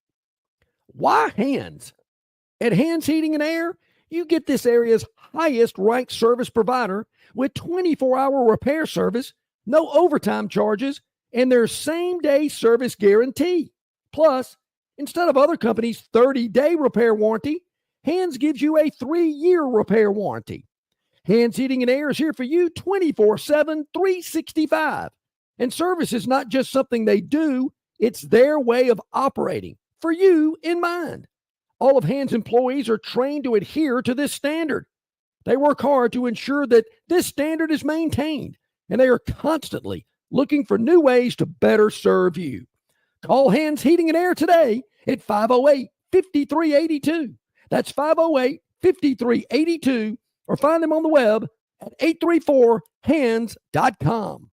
Why hands? At Hands Heating and Air, you get this area's highest ranked service provider with 24-hour repair service, no overtime charges, and their same-day service guarantee. Plus, instead of other companies' 30-day repair warranty, Hands gives you a 3-year repair warranty. Hands Heating and Air is here for you 24/7, 365. And service is not just something they do, it's their way of operating, for you in mind. All of Hands employees are trained to adhere to this standard. They work hard to ensure that this standard is maintained, and they are constantly looking for new ways to better serve you. Call Hands Heating and Air today at 508-5382. That's 508-5382, or find them on the web at 834hands.com.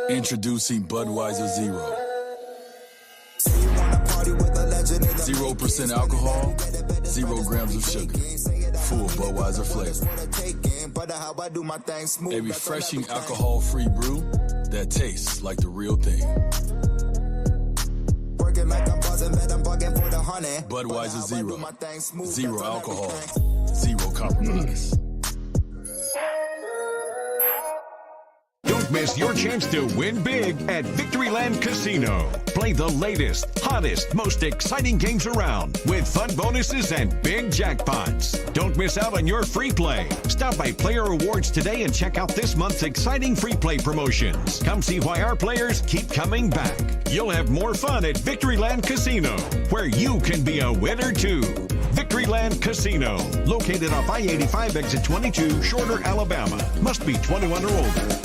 Introducing Budweiser Zero. 0% alcohol, 0 grams of sugar. Full Budweiser flavor. A refreshing alcohol-free brew that tastes like the real thing. Budweiser Zero. 0 alcohol, 0 compromise. Don't miss your chance to win big at Victoryland Casino. Play the latest, hottest, most exciting games around with fun bonuses and big jackpots. Don't miss out on your free play. Stop by Player Rewards today and check out this month's exciting free play promotions. Come see why our players keep coming back. You'll have more fun at Victoryland Casino, where you can be a winner too. Victoryland Casino, located off I-85 exit 22, Shorter, Alabama. Must be 21 or older.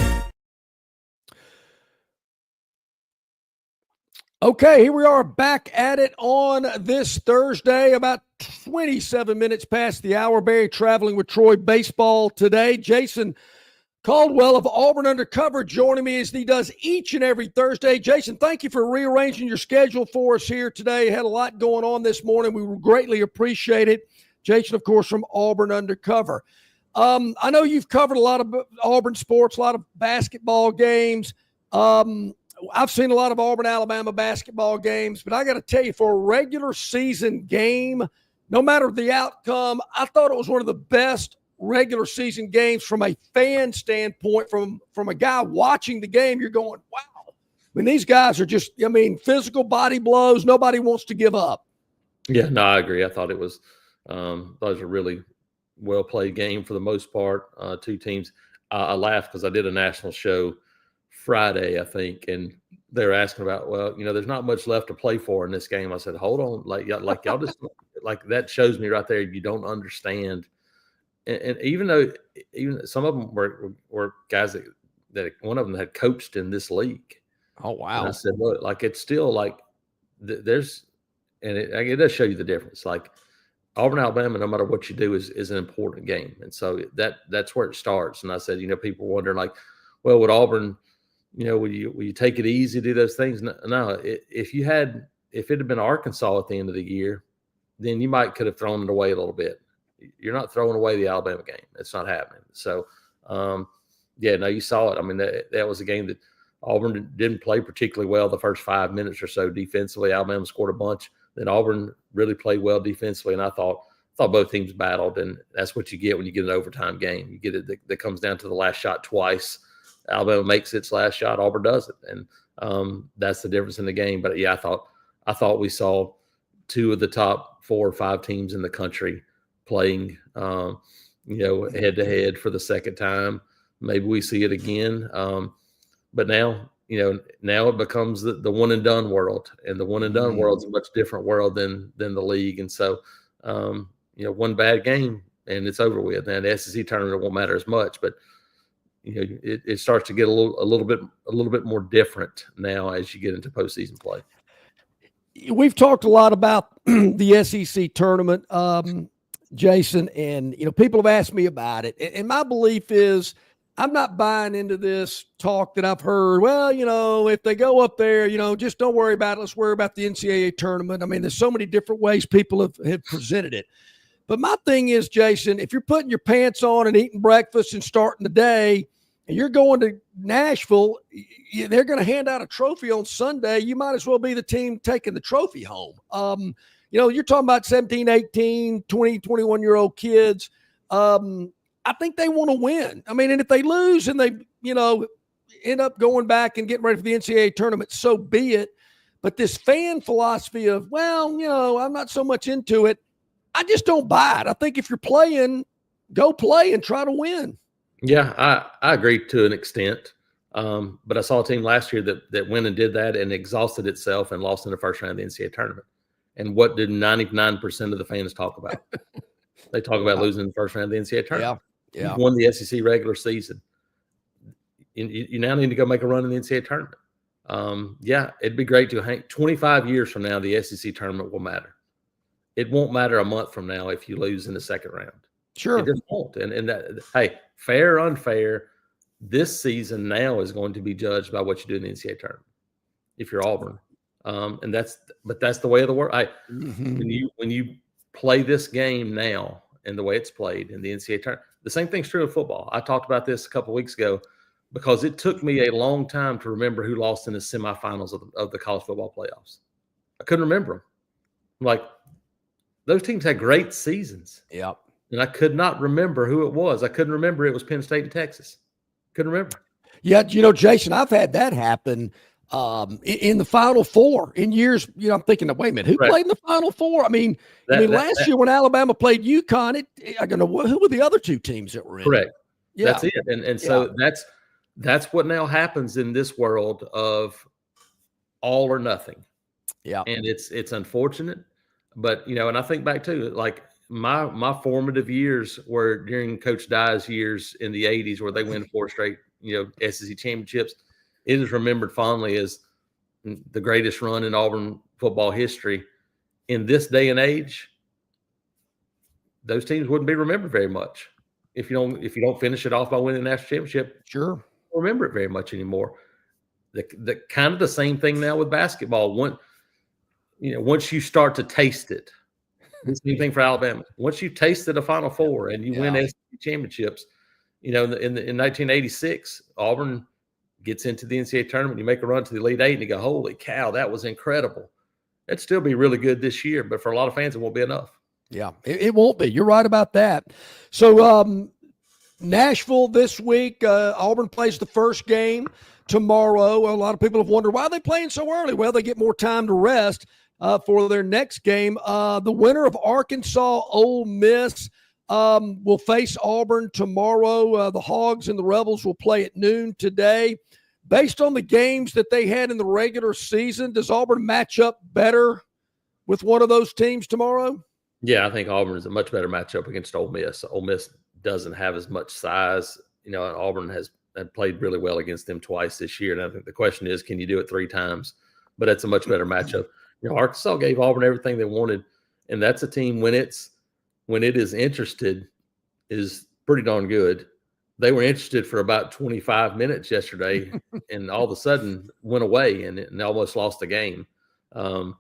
Okay, here we are back at it on this Thursday, about 27 minutes past the hour. Barry traveling with Troy baseball today. Jason Caldwell of Auburn Undercover joining me as he does each and every Thursday. Jason, thank you for rearranging your schedule for us here today. Had a lot going on this morning. We greatly appreciate it. Jason, of course, from Auburn Undercover. I know you've covered a lot of Auburn sports, a lot of basketball games. I've seen a lot of Auburn, Alabama basketball games, but I got to tell you, for a regular season game, no matter the outcome, I thought it was one of the best regular season games from a fan standpoint, from a guy watching the game. You're going, wow. I mean, these guys are just, physical body blows. Nobody wants to give up. Yeah, no, I agree. I thought it was a really well-played game for the most part. Two teams. I laughed because I did a national show Friday, I think, and they're asking about, well, there's not much left to play for in this game. I said, hold on, like y'all just like that shows me right there you don't understand. And even some of them were guys that one of them had coached in this league. Oh wow! And I said, look, like it's still like there's, and it does show you the difference. Like Auburn, Alabama, no matter what you do, is an important game, and so that's where it starts. And I said, people wondering like, well, would Auburn, will you take it easy, do those things? No. If it had been Arkansas at the end of the year, then you might could have thrown it away a little bit. You're not throwing away the Alabama game. It's not happening. So, you saw it. I mean, that was a game that Auburn didn't play particularly well the first 5 minutes or so defensively. Alabama scored a bunch. Then Auburn really played well defensively, and I thought both teams battled, and that's what you get when you get an overtime game. You get it that comes down to the last shot twice. Alabama makes its last shot, Auburn doesn't, and that's the difference in the game. But yeah, I thought we saw two of the top 4 or 5 teams in the country playing, head to head for the second time. Maybe we see it again, but now it becomes the one and done world, and the one and done world's a much different world than the league. And so, one bad game and it's over with. Now the SEC tournament won't matter as much, but it starts to get a little bit more different now as you get into postseason play. We've talked a lot about the SEC tournament, Jason, and people have asked me about it. And my belief is I'm not buying into this talk that I've heard. Well, if they go up there, just don't worry about it. Let's worry about the NCAA tournament. I mean, there's so many different ways people have presented it. But my thing is, Jason, if you're putting your pants on and eating breakfast and starting the day, and you're going to Nashville, they're going to hand out a trophy on Sunday. You might as well be the team taking the trophy home. You're talking about 17, 18, 20, 21-year-old kids. I think they want to win. I mean, and if they lose and they, end up going back and getting ready for the NCAA tournament, so be it. But this fan philosophy of, I'm not so much into it, I just don't buy it. I think if you're playing, go play and try to win. Yeah, I agree to an extent. But I saw a team last year that went and did that and exhausted itself and lost in the first round of the NCAA tournament. And what did 99% of the fans talk about? They talk about losing in the first round of the NCAA tournament. Yeah. You've won the SEC regular season. You now need to go make a run in the NCAA tournament. It'd be great to hang. 25 years from now, the SEC tournament will matter. It won't matter a month from now if you lose in the second round. Sure. It just won't. And that, hey, fair or unfair, this season now is going to be judged by what you do in the NCAA tournament if you're Auburn. But that's the way of the world. When you play this game now and the way it's played in the NCAA tournament, the same thing's true of football. I talked about this a couple of weeks ago because it took me a long time to remember who lost in the semifinals of the college football playoffs. I couldn't remember them. Like, those teams had great seasons. Yep. And I could not remember who it was. I couldn't remember it was Penn State and Texas. Couldn't remember. Yeah, Jason, I've had that happen in the Final Four in years. I'm thinking, wait a minute, who played in the Final Four? Last year when Alabama played UConn, who were the other two teams that were in? Correct. Yeah. That's it. And so that's what now happens in this world of all or nothing. Yeah. And it's unfortunate, but and I think back to like my formative years were during Coach Dye's years in the 80s where they win 4 straight, SEC championships. It is remembered fondly as the greatest run in Auburn football history. In this day and age, those teams wouldn't be remembered very much. If you don't finish it off by winning the national championship, sure, don't remember it very much anymore. The kind of the same thing now with basketball. Once you start to taste it, the same thing for Alabama. Once you tasted a Final Four and you win SEC championships, in 1986, Auburn gets into the NCAA tournament. You make a run to the Elite Eight, and you go, "Holy cow, that was incredible!" It'd still be really good this year, but for a lot of fans, it won't be enough. Yeah, it won't be. You're right about that. So Nashville this week, Auburn plays the first game tomorrow. A lot of people have wondered why are they playing so early. Well, they get more time to rest for their next game. The winner of Arkansas Ole Miss will face Auburn tomorrow. The Hogs and the Rebels will play at noon today. Based on the games that they had in the regular season, does Auburn match up better with one of those teams tomorrow? Yeah, I think Auburn is a much better matchup against Ole Miss. Ole Miss doesn't have as much size. And Auburn had played really well against them twice this year. And I think the question is, can you do it 3 times? But that's a much better matchup. Arkansas gave Auburn everything they wanted. And that's a team when it is interested is pretty darn good. They were interested for about 25 minutes yesterday and all of a sudden went away and almost lost the game. And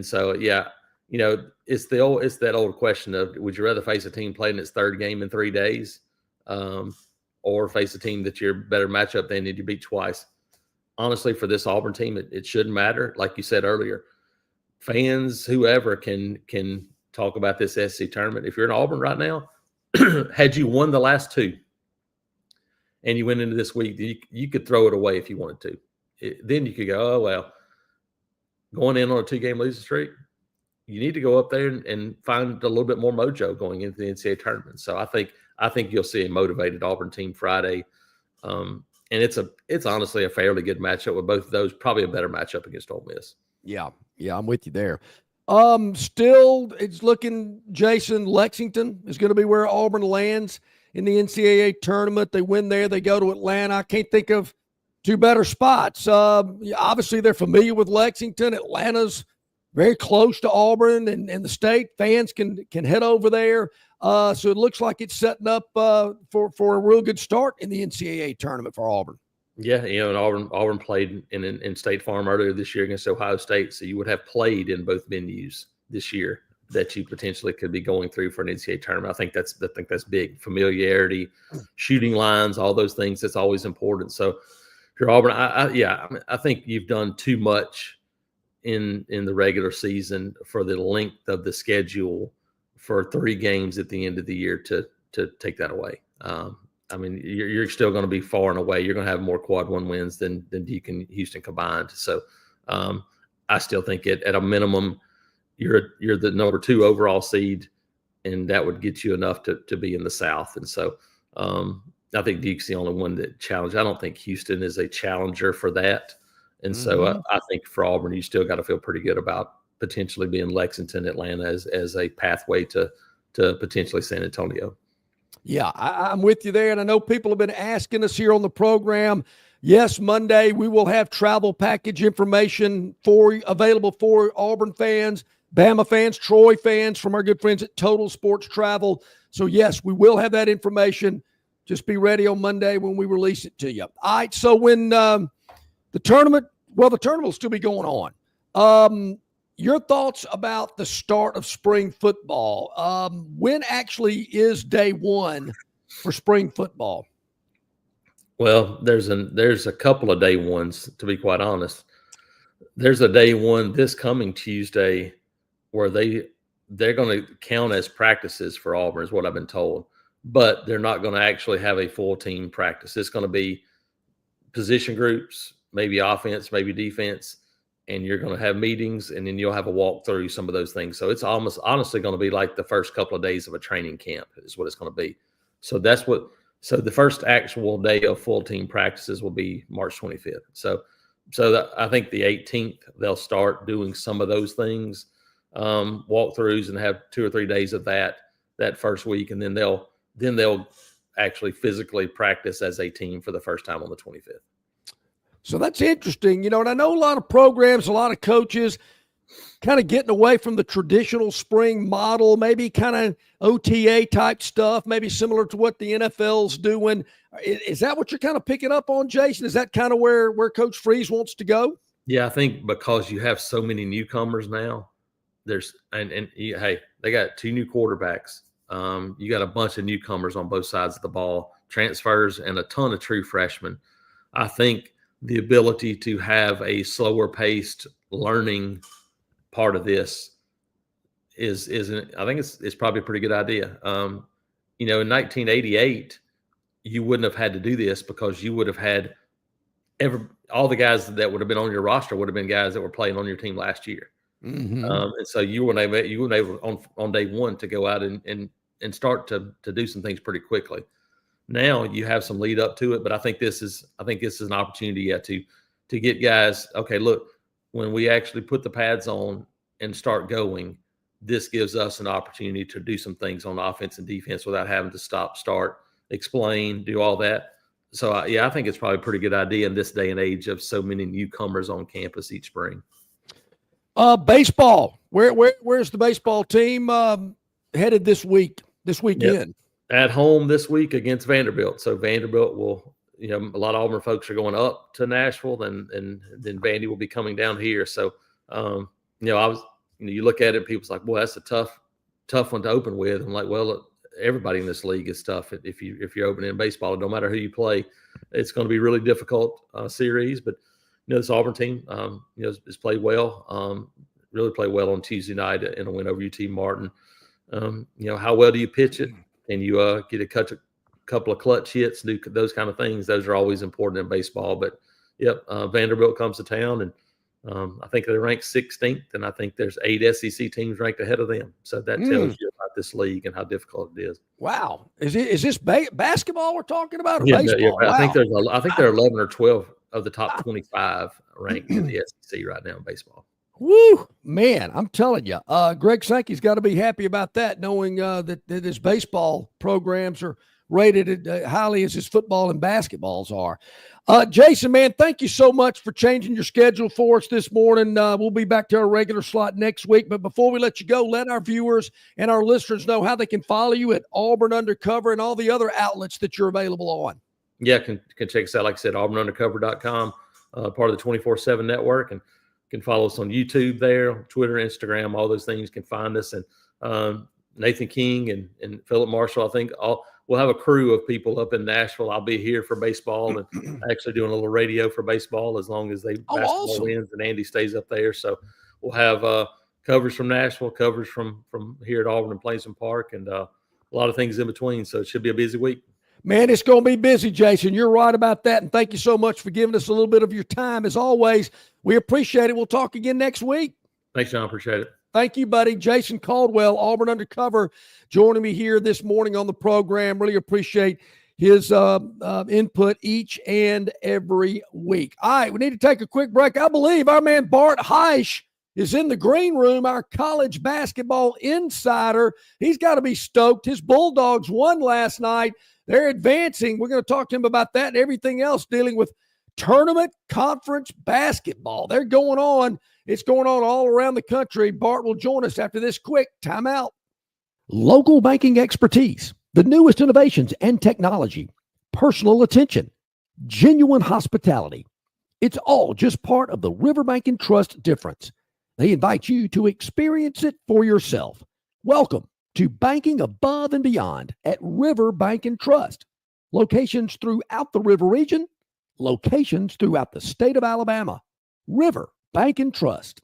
so, it's that old question of, would you rather face a team playing its 3rd game in 3 days or face a team that you're better matchup than and you beat twice? Honestly, for this Auburn team, it shouldn't matter. Like you said earlier, fans, whoever can talk about this SEC tournament. If you're in Auburn right now, had you won the last 2 and you went into this week, you could throw it away if you wanted to. Then you could go, oh, well, going in on a 2-game losing streak, you need to go up there and find a little bit more mojo going into the NCAA tournament. So I think you'll see a motivated Auburn team Friday. And it's honestly a fairly good matchup with both of those, probably a better matchup against Ole Miss. Yeah, I'm with you there. Still, it's looking, Jason, Lexington is going to be where Auburn lands in the NCAA tournament. They win there. They go to Atlanta. I can't think of 2 better spots. Obviously, they're familiar with Lexington. Atlanta's very close to Auburn and the state. Fans can head over there. So it looks like it's setting up for a real good start in the NCAA tournament for Auburn. Yeah, and Auburn played in State Farm earlier this year against Ohio State, so you would have played in both venues this year that you potentially could be going through for an NCAA tournament. I think that's big. Familiarity, shooting lines, all those things. That's always important. So if you're Auburn, I think you've done too much in the regular season for the length of the schedule for 3 games at the end of the year to take that away. I mean, you're still going to be far and away. You're going to have more quad 1 wins than Duke and Houston combined. So I still think at a minimum, you're the number 2 overall seed, and that would get you enough to be in the South. And so I think Duke's the only one that challenged. I don't think Houston is a challenger for that. And so I think for Auburn, you still got to feel pretty good about potentially being Lexington, Atlanta as a pathway to potentially San Antonio. Yeah, I'm with you there. And I know people have been asking us here on the program. Yes, Monday we will have travel package information available for Auburn fans, Bama fans, Troy fans from our good friends at Total Sports Travel. So, yes, we will have that information. Just be ready on Monday when we release it to you. All right, so when the tournament will still be going on. Your thoughts about the start of spring football? When actually is day 1 for spring football? Well, there's a couple of day 1s, to be quite honest. There's a day 1 this coming Tuesday where they're going to count as practices for Auburn, is what I've been told. But they're not going to actually have a full team practice. It's going to be position groups, maybe offense, maybe defense, and you're going to have meetings, and then you'll have a walk through some of those things. So it's almost honestly going to be like the first couple of days of a training camp is what it's going to be. So so the first actual day of full team practices will be March 25th. So I think the 18th, they'll start doing some of those things, walkthroughs, and have 2 or 3 days of that first week. And then they'll actually physically practice as a team for the first time on the 25th. So that's interesting, and I know a lot of programs, a lot of coaches kind of getting away from the traditional spring model, maybe kind of OTA type stuff, maybe similar to what the NFL's doing. Is that what you're kind of picking up on, Jason? Is that kind of where Coach Freeze wants to go? Yeah, I think because you have so many newcomers now, hey, they got 2 new quarterbacks. You got a bunch of newcomers on both sides of the ball, transfers, and a ton of true freshmen. I think the ability to have a slower paced learning part of this I think it's probably a pretty good idea. In 1988, you wouldn't have had to do this because you would have had all the guys that would have been on your roster would have been guys that were playing on your team last year. Mm-hmm. And so you weren't able on day 1 to go out and start to do some things pretty quickly. Now you have some lead up to it, but I think this is an opportunity to get guys. Okay, look, when we actually put the pads on and start going, this gives us an opportunity to do some things on offense and defense without having to stop, start, explain, do all that. So I think it's probably a pretty good idea in this day and age of so many newcomers on campus each spring. Baseball. Where's the baseball team headed this weekend? Yep. At home this week against Vanderbilt. So Vanderbilt will, a lot of Auburn folks are going up to Nashville, and then Vandy will be coming down here. So, you look at it, and people's like, well, that's a tough one to open with. I'm like, well, everybody in this league is tough. If you're opening in baseball, no matter who you play, it's going to be a really difficult series. But this Auburn team, has played well. Really played well on Tuesday night in a win over UT Martin. How well do you pitch it? And you get a couple of clutch hits, do those kind of things. Those are always important in baseball. But, Vanderbilt comes to town, and I think they're ranked 16th, and I think there's 8 SEC teams ranked ahead of them. So that tells you about this league and how difficult it is. Wow. Is this basketball we're talking about, or baseball? Yeah. Wow. I think there are 11 or 12 of the top 25 ranked in the SEC right now in baseball. Woo, man, I'm telling you, Greg Sankey's got to be happy about that, knowing that his baseball programs are rated highly as his football and basketballs are. Jason, man, thank you so much for changing your schedule for us this morning. We'll be back to our regular slot next week. But before we let you go, let our viewers and our listeners know how they can follow you at Auburn Undercover and all the other outlets that you're available on. Yeah, can check us out, like I said, auburnundercover.com, part of the 24/7 network. And can follow us on YouTube there, Twitter, Instagram, all those things. You can find us. And Nathan King and Philip Marshall, I think we'll have a crew of people up in Nashville. I'll be here for baseball and actually doing a little radio for baseball as long as basketball awesome. wins and Andy stays up there. So we'll have coverage from Nashville, coverage from here at Auburn and Plains Park, and a lot of things in between. So it should be a busy week. Man, it's going to be busy, Jason. You're right about that. And thank you so much for giving us a little bit of your time. As always, we appreciate it. We'll talk again next week. Thanks, John. Appreciate it. Thank you, buddy. Jason Caldwell, Auburn Undercover, joining me here this morning on the program. Really appreciate his input each and every week. All right, we need to take a quick break. I believe our man Bart Heish is in the green room, our college basketball insider. He's got to be stoked. His Bulldogs won last night. They're advancing. We're going to talk to him about that and everything else dealing with tournament conference basketball. They're going on. It's going on all around the country. Bart will join us after this quick timeout. Local banking expertise, the newest innovations and technology, personal attention, genuine hospitality. It's all just part of the Riverbank and Trust difference. They invite you to experience it for yourself. Welcome to banking above and beyond at River Bank and Trust. Locations throughout the River region, locations throughout the state of Alabama. River Bank and Trust.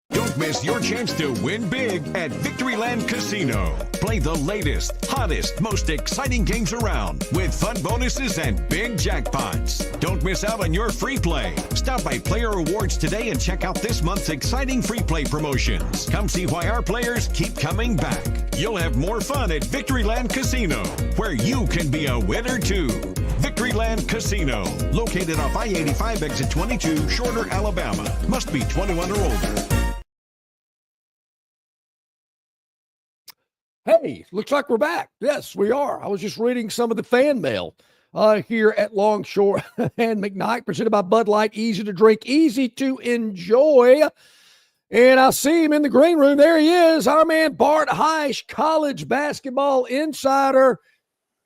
Don't miss your chance to win big at Victoryland Casino. Play the latest, hottest, most exciting games around with fun bonuses and big jackpots. Don't miss out on your free play. Stop by Player Rewards today and check out this month's exciting free play promotions. Come see why our players keep coming back. You'll have more fun at Victoryland Casino, where you can be a winner too. Victoryland Casino, located off I-85 exit 22, Shorter, Alabama. Must be 21 or older. Hey, looks like we're back. Yes, we are. I was just reading some of the fan mail here at Longshore and McKnight, presented by Bud Light. Easy to drink, easy to enjoy. And I see him in the green room. There he is, our man Bart Heish, college basketball insider.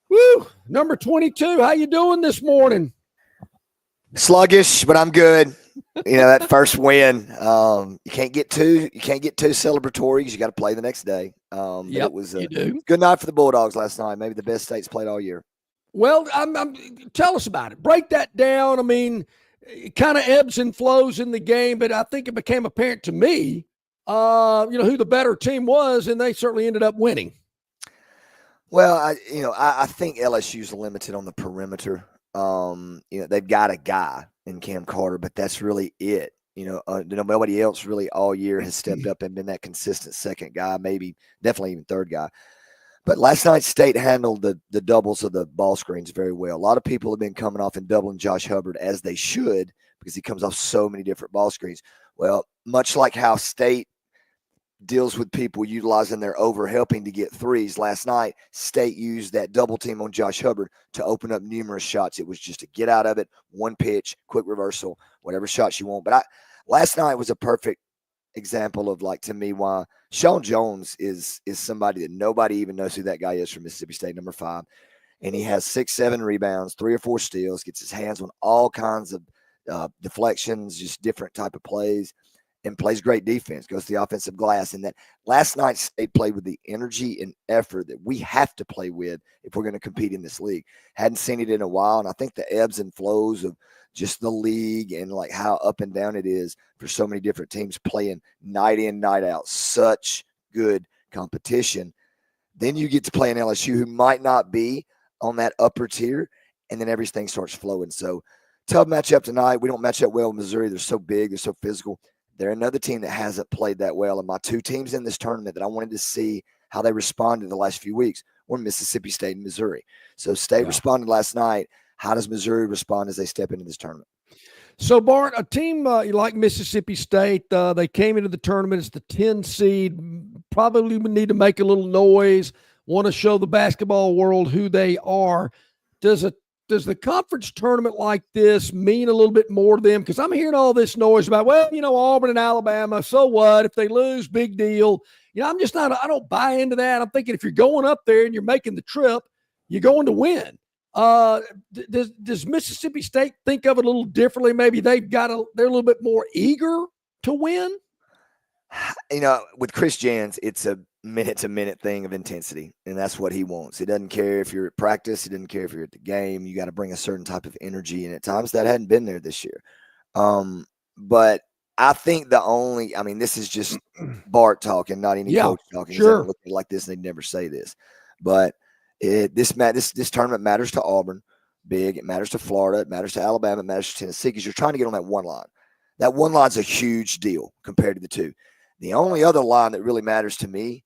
Woo, number 22. How you doing this morning? Sluggish, but I'm good. You know, that first win, you can't get too celebratory because you got to play the next day. It was a good night for the Bulldogs last night. Maybe the best State's played all year. Well, tell us about it. Break that down. I mean, it kind of ebbs and flows in the game, but I think it became apparent to me, who the better team was, and they certainly ended up winning. Well, I think LSU's limited on the perimeter. They've got a guy in Cam Carter, but that's really it. Nobody else really all year has stepped up and been that consistent second guy, maybe definitely even third guy. But last night, State handled the doubles of the ball screens very well. A lot of people have been coming off and doubling Josh Hubbard, as they should, because he comes off so many different ball screens. Well, much like how State deals with people utilizing their over helping to get threes, last night State used that double team on Josh Hubbard to open up numerous shots. It was just to get out of it, one pitch, quick reversal, whatever shots you want. But last night was a perfect example of, like, to me, why Sean Jones is somebody that nobody even knows who that guy is from Mississippi State, number 5. And he has 6-7 rebounds, 3 or 4 steals, gets his hands on all kinds of deflections, just different type of plays, and plays great defense, goes to the offensive glass. And that last night State played with the energy and effort that we have to play with if we're going to compete in this league. Hadn't seen it in a while, and I think the ebbs and flows of just the league and like how up and down it is for so many different teams playing night in, night out, such good competition. Then you get to play an LSU who might not be on that upper tier, and then everything starts flowing. So tough matchup tonight. We don't match up well with Missouri. They're so big. They're so physical. They're another team that hasn't played that well. And my 2 teams in this tournament that I wanted to see how they responded the last few weeks were Mississippi State and Missouri. So State responded last night. How does Missouri respond as they step into this tournament? So, Bart, a team like Mississippi State, they came into the tournament as the 10 seed, probably would need to make a little noise, want to show the basketball world who they are. Does the conference tournament like this mean a little bit more to them? Because I'm hearing all this noise about, Auburn and Alabama, so what? If they lose, big deal. I'm just not – I don't buy into that. I'm thinking if you're going up there and you're making the trip, you're going to win. Does Mississippi State think of it a little differently? Maybe they're a little bit more eager to win. With Chris Jans, it's a minute-to-minute thing of intensity, and that's what he wants. He doesn't care if you're at practice. He doesn't care if you're at the game. You got to bring a certain type of energy, and at times that hadn't been there this year. But I think this is just Bart talking, not any coach talking. Sure. They look like this, and they'd never say this. But this tournament matters to Auburn big. It matters to Florida. It matters to Alabama. It matters to Tennessee because you're trying to get on that one line. That one line's a huge deal compared to the two. The only other line that really matters to me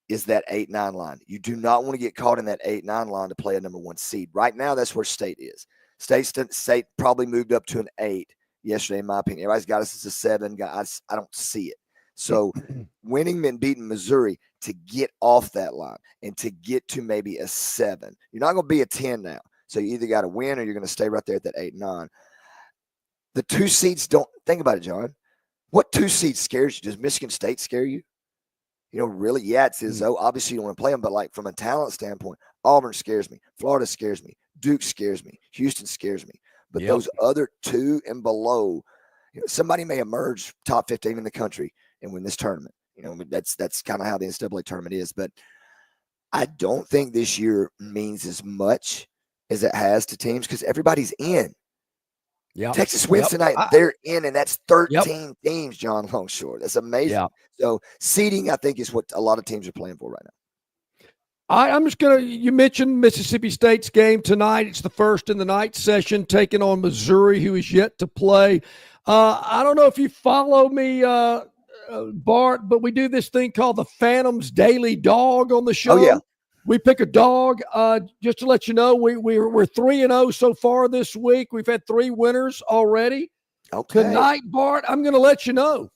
is that 8-9 line. You do not want to get caught in that 8-9 line to play a number 1 seed. Right now, that's where State is. State probably moved up to an 8 yesterday, in my opinion. Everybody's got us as a 7. I don't see it. So winning and beating Missouri to get off that line and to get to maybe a 7. You're not going to be a 10 now. So you either got to win or you're going to stay right there at that 8-9. The 2 seeds don't – think about it, John. What 2 seed scares you? Does Michigan State scare you? Really? Yeah, it's Izzo. Obviously, you don't want to play them, but like from a talent standpoint, Auburn scares me. Florida scares me. Duke scares me. Houston scares me. But those other 2 and below, somebody may emerge top 15 in the country and win this tournament. That's kind of how the NCAA tournament is. But I don't think this year means as much as it has to teams because everybody's in. Yep. Texas wins tonight. They're in, and that's 13 teams, John Longshore. That's amazing. Yep. So seeding, I think, is what a lot of teams are playing for right now. I'm just going to – you mentioned Mississippi State's game tonight. It's the first in the night session, taking on Missouri, who is yet to play. I don't know if you follow me, Bart, but we do this thing called the Phantom's Daily Dog on the show. Oh, yeah. We pick a dog. Just to let you know, we're 3-0 so far this week. We've had 3 winners already. Okay. Tonight, Bart, I'm going to let you know.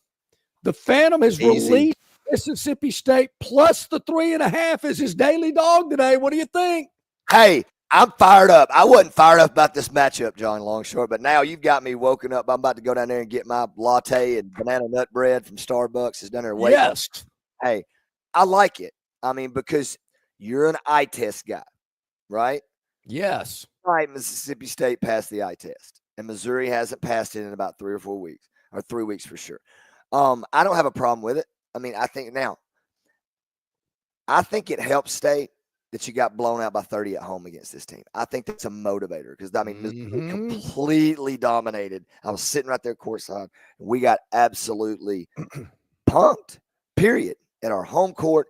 The Phantom has released Mississippi State plus the 3.5 as his daily dog today. What do you think? Hey, I'm fired up. I wasn't fired up about this matchup, John Longshore, but now you've got me woken up. I'm about to go down there and get my latte and banana nut bread from Starbucks. It's down there waiting. Yes. Hey, I like it. Because you're an eye test guy, right? Yes. Right. Mississippi State passed the eye test, and Missouri hasn't passed it in about 3 or 4 weeks, or 3 weeks for sure. I don't have a problem with it. I think it helps State that you got blown out by 30 at home against this team. I think that's a motivator because, Missouri completely dominated. I was sitting right there courtside, and we got absolutely punked, period, at our home court.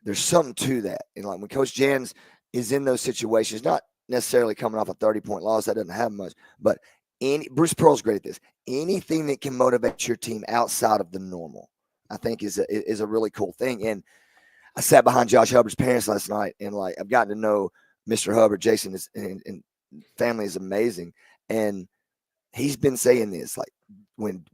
There's something to that. And like when Coach Jans is in those situations, not necessarily coming off a 30-point loss, that doesn't have much, but Bruce Pearl's great at this. Anything that can motivate your team outside of the normal, I think is a really cool thing. And I sat behind Josh Hubbard's parents last night, and I've gotten to know Mr. Hubbard. Jason and family is amazing. And he's been saying this, when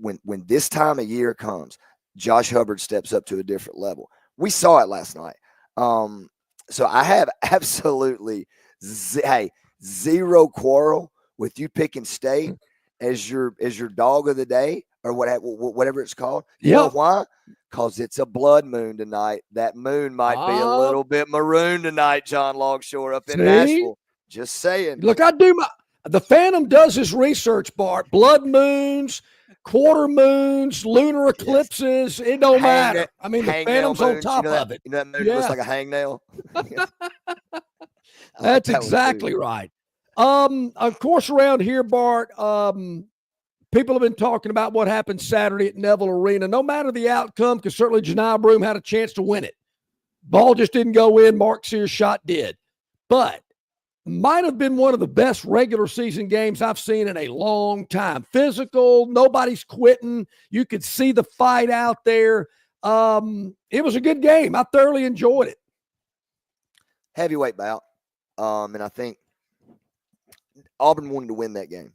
this time of year comes, Josh Hubbard steps up to a different level. We saw it last night. So I have absolutely zero quarrel with you picking State as your dog of the day or whatever it's called. You know why? Because it's a blood moon tonight. That moon might be a little bit maroon tonight, John Longshore, up in Nashville. Just saying. Look, the Phantom does his research, Bart. Blood moons, quarter moons, lunar eclipses, it don't matter. The Phantom's on top of it. You know that moon looks like a hangnail? That's exactly right. Of course, around here, Bart, people have been talking about what happened Saturday at Neville Arena. No matter the outcome, because certainly Janai Broome had a chance to win it. Ball just didn't go in. Mark Sears' shot did. But might have been one of the best regular season games I've seen in a long time. Physical, nobody's quitting. You could see the fight out there. It was a good game. I thoroughly enjoyed it. Heavyweight bout. And I think Auburn wanted to win that game.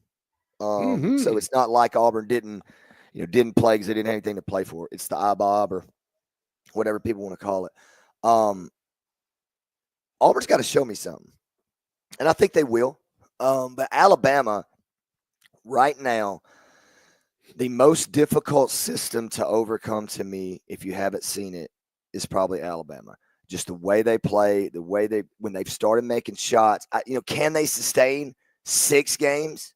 So it's not like Auburn didn't play because they didn't have anything to play for. It's the IBOB or whatever people want to call it. Auburn's got to show me something. And I think they will. But Alabama, right now, the most difficult system to overcome to me, if you haven't seen it, is probably Alabama. just the way they play, when they've started making shots. Can they sustain 6 games?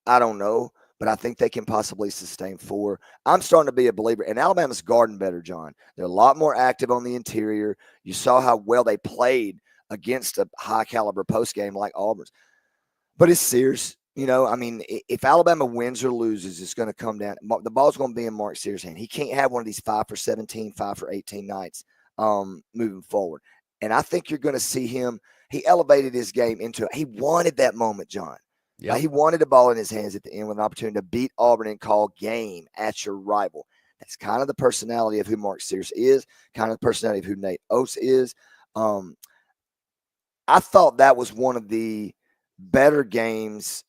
I don't know, but I think they can possibly sustain 4. I'm starting to be a believer, and Alabama's guarding better, John. They're a lot more active on the interior. You saw how well they played against a high-caliber post-game like Auburn's. But it's Sears. If Alabama wins or loses, it's going to come down. The ball's going to be in Mark Sears' hand. He can't have one of these 5 for 17, 5 for 18 nights moving forward. And I think you're going to see him. He elevated his game he wanted that moment, John. Yep. He wanted the ball in his hands at the end with an opportunity to beat Auburn and call game at your rival. That's kind of the personality of who Mark Sears is, kind of the personality of who Nate Oates is. I thought that was one of the better games.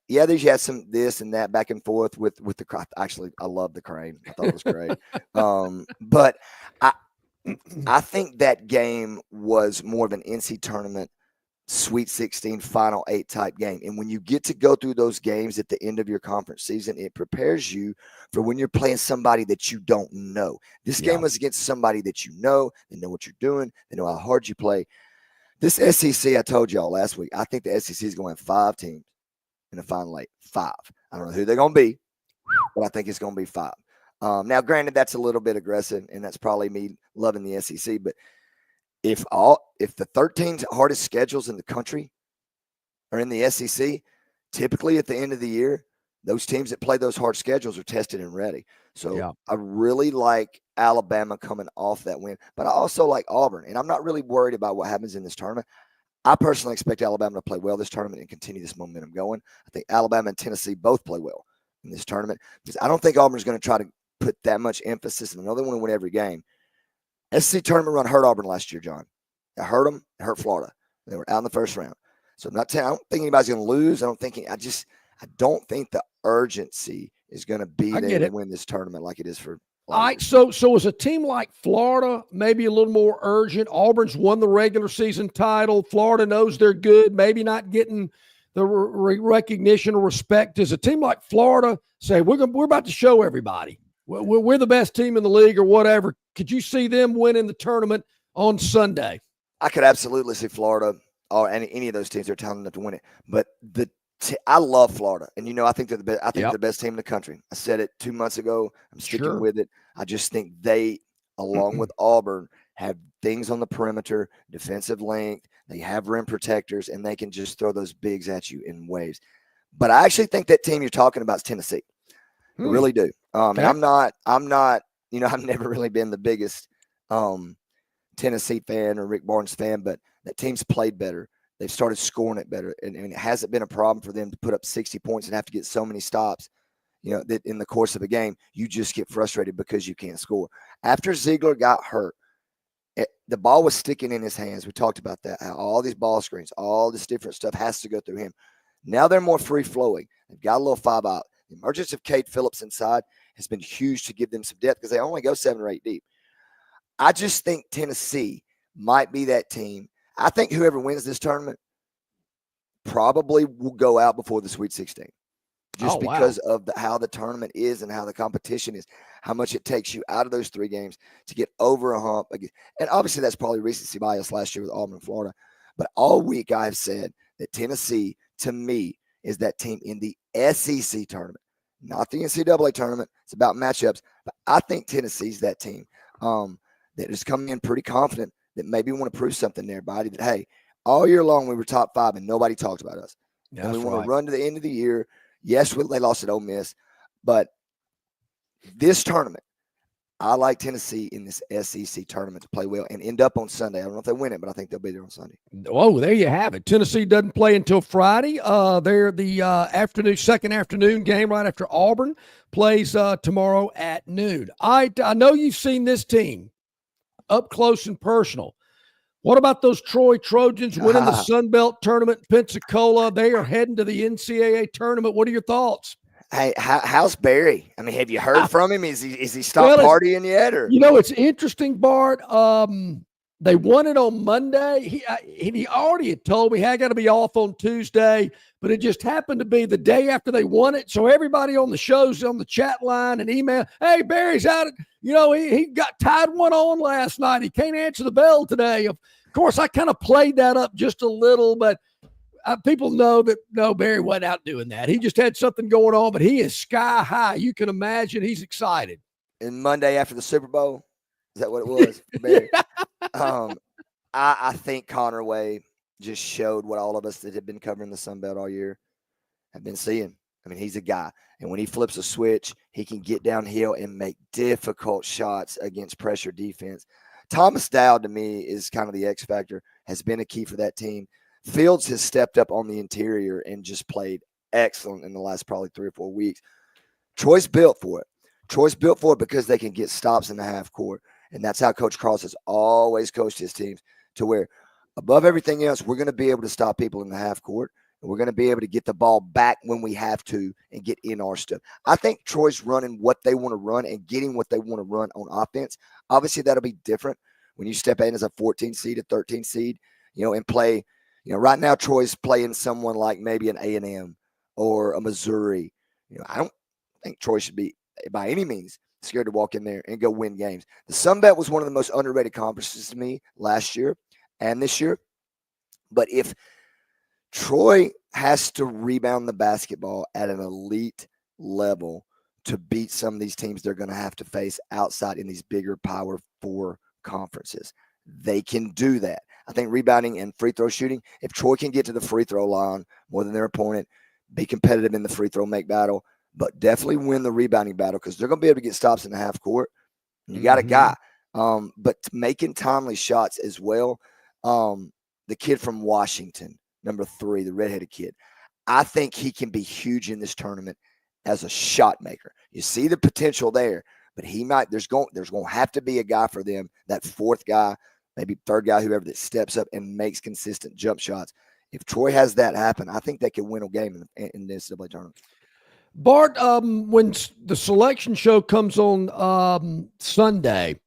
You had some this and that back and forth with the crane. Actually, I love the crane. I thought it was great. But I think that game was more of an NC tournament Sweet 16 Final 8 type game. And when you get to go through those games at the end of your conference season, it prepares you for when you're playing somebody that you don't know. This game was against somebody that you know. They know what you're doing. They know how hard you play. This SEC, I told y'all last week, I think the SEC is going to have 5 teams in the Final 8. 5. I don't know who they're going to be, but I think it's going to be 5. Now, granted, that's a little bit aggressive, and that's probably me loving the SEC. But if the 13 hardest schedules in the country are in the SEC, typically at the end of the year, those teams that play those hard schedules are tested and ready. So I really like Alabama coming off that win, but I also like Auburn, and I'm not really worried about what happens in this tournament. I personally expect Alabama to play well this tournament and continue this momentum going. I think Alabama and Tennessee both play well in this tournament because I don't think Auburn's going to try to put that much emphasis, and I know they want to win every game. SEC tournament run hurt Auburn last year, John. It hurt them. It hurt Florida. They were out in the first round. So I don't think anybody's going to lose. I don't think the urgency is going to be there to win this tournament like it is for. All right. So is a team like Florida maybe a little more urgent? Auburn's won the regular season title. Florida knows they're good. Maybe not getting the recognition or respect. Does a team like Florida say we're about to show everybody we're the best team in the league or whatever? Could you see them winning the tournament on Sunday? I could absolutely see Florida or any of those teams that are talented enough to win it. But I love Florida, and I think they're the best. I think they're the best team in the country. I said it 2 months ago. I'm sticking with it. I just think they, along with Auburn, have things on the perimeter, defensive length. They have rim protectors, and they can just throw those bigs at you in waves. But I actually think that team you're talking about is Tennessee. I really do. And I'm not. I've never really been the biggest Tennessee fan or Rick Barnes fan, but that team's played better. They've started scoring it better, and it hasn't been a problem for them to put up 60 points and have to get so many stops. That in the course of a game, you just get frustrated because you can't score. After Ziegler got hurt, the ball was sticking in his hands. We talked about that. How all these ball screens, all this different stuff has to go through him. Now they're more free-flowing. They've got a little 5-out. The emergence of Cade Phillips inside has been huge to give them some depth because they only go 7 or 8 deep. I just think Tennessee might be that team. I think whoever wins this tournament probably will go out before the Sweet 16 just because of how the tournament is and how the competition is, how much it takes you out of those 3 games to get over a hump. And obviously that's probably recency bias last year with Auburn and Florida. But all week I've said that Tennessee, to me, is that team in the SEC tournament, not the NCAA tournament. It's about matchups. But I think Tennessee's that team that is coming in pretty confident that maybe want to prove something to everybody that, hey, all year long we were top 5 and nobody talked about us. Yeah, and we want to run to the end of the year. Yes, they lost at Ole Miss, but this tournament, I like Tennessee in this SEC tournament to play well and end up on Sunday. I don't know if they win it, but I think they'll be there on Sunday. Oh, there you have it. Tennessee doesn't play until Friday. They're the second afternoon game right after Auburn plays tomorrow at noon. I know you've seen this team up close and personal. What about those Troy Trojans winning the Sun Belt tournament in Pensacola? They are heading to the NCAA tournament. What are your thoughts? Hey, how's Barry? I mean, have you heard from him? Is he stopped partying yet? Or it's interesting, Bart. They won it on Monday. He already had told me, hey, I got to be off on Tuesday. but it just happened to be the day after they won it. So everybody on the shows, on the chat line and email, hey, Barry's out. He got tied 1-on last night. He can't answer the bell today. Of course, I kind of played that up just a little, but people know that, no, Barry wasn't out doing that. He just had something going on, but he is sky high. You can imagine he's excited. And Monday after the Super Bowl, is that what it was for Barry? I think Conway just showed what all of us that have been covering the Sun Belt all year have been seeing. I mean, he's a guy. And when he flips a switch, he can get downhill and make difficult shots against pressure defense. Thomas Dowd, to me, is kind of the X factor, has been a key for that team. Fields has stepped up on the interior and just played excellent in the last probably 3 or 4 weeks. Troy's built for it. Troy's built for it because they can get stops in the half court. And that's how Coach Cross has always coached his teams, to where above everything else, we're going to be able to stop people in the half court. And we're going to be able to get the ball back when we have to and get in our stuff. I think Troy's running what they want to run and getting what they want to run on offense. Obviously, that'll be different when you step in as a 14 seed, a 13 seed, and play. Right now Troy's playing someone like maybe an A&M or a Missouri. I don't think Troy should be by any means scared to walk in there and go win games. The Sun Belt was one of the most underrated conferences to me last year and this year. But if Troy has to rebound the basketball at an elite level to beat some of these teams they're going to have to face outside in these bigger Power 4 conferences, they can do that. I think rebounding and free throw shooting, if Troy can get to the free throw line more than their opponent, be competitive in the free throw make battle, but definitely win the rebounding battle because they're going to be able to get stops in the half court. You got a guy. But making timely shots as well. The kid from Washington, number 3, the redheaded kid, I think he can be huge in this tournament as a shot maker. You see the potential there, but there's going to have to be a guy for them, that 4th guy, maybe 3rd guy, whoever, that steps up and makes consistent jump shots. If Troy has that happen, I think they can win a game in the NCAA tournament. Bart, when the selection show comes on Sunday,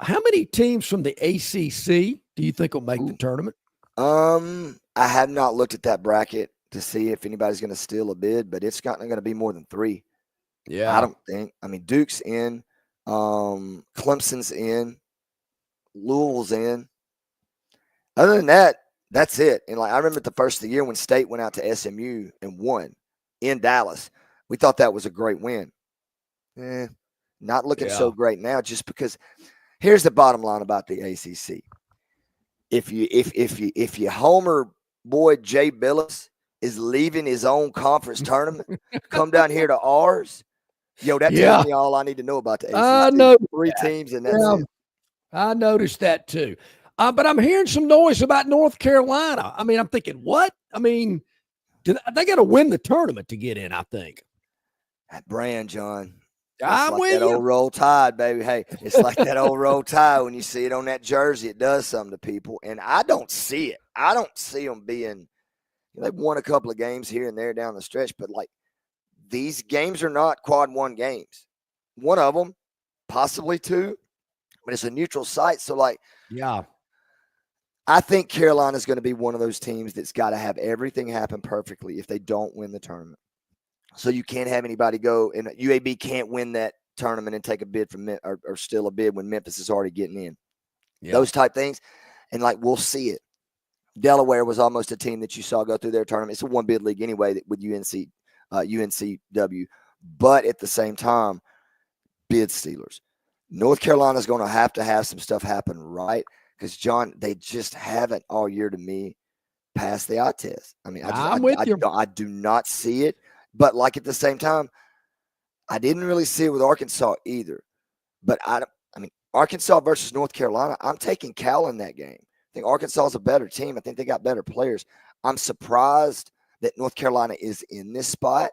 how many teams from the ACC do you think will make the tournament? I have not looked at that bracket to see if anybody's going to steal a bid, but it's not going to be more than 3. Yeah, I don't think. I mean, Duke's in, Clemson's in, Louisville's in. Other than that, that's it. And I remember the first of the year when State went out to SMU and won in Dallas. We thought that was a great win. Not looking so great now, just because here's the bottom line about the ACC. If you Homer boy Jay Billis is leaving his own conference tournament, come down here to ours, that tells me all I need to know about the ACC. I know 3 teams, and that's it. I noticed that too. But I'm hearing some noise about North Carolina. I mean, I'm thinking, what? I mean, they got to win the tournament to get in, I think. That brand, John. I'm with that you. old Roll Tide, baby. Hey, it's like that old Roll Tide. When you see it on that jersey, it does something to people. And I don't see it. I don't see them being – they've won a couple of games here and there down the stretch, but, these games are not quad 1 games. One of them, possibly 2, but it's a neutral site. So, I think Carolina's going to be one of those teams that's got to have everything happen perfectly if they don't win the tournament. So you can't have anybody go, and UAB can't win that tournament and take a bid from or steal a bid when Memphis is already getting in. Yeah. Those type things. And we'll see it. Delaware was almost a team that you saw go through their tournament. It's a 1 bid league anyway with UNCW. But at the same time, bid stealers. North Carolina's going to have some stuff happen right. Because, John, they just haven't all year to me passed the eye test. I mean, I do not see it. But, at the same time, I didn't really see it with Arkansas either. But, Arkansas versus North Carolina, I'm taking Cal in that game. I think Arkansas is a better team. I think they got better players. I'm surprised that North Carolina is in this spot,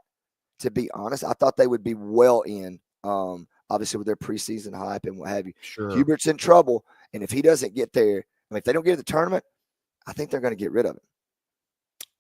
to be honest. I thought they would be well in, obviously with their preseason hype and what have you. Sure. Hubert's in trouble, and if he doesn't get there, if they don't get to the tournament, I think they're going to get rid of him.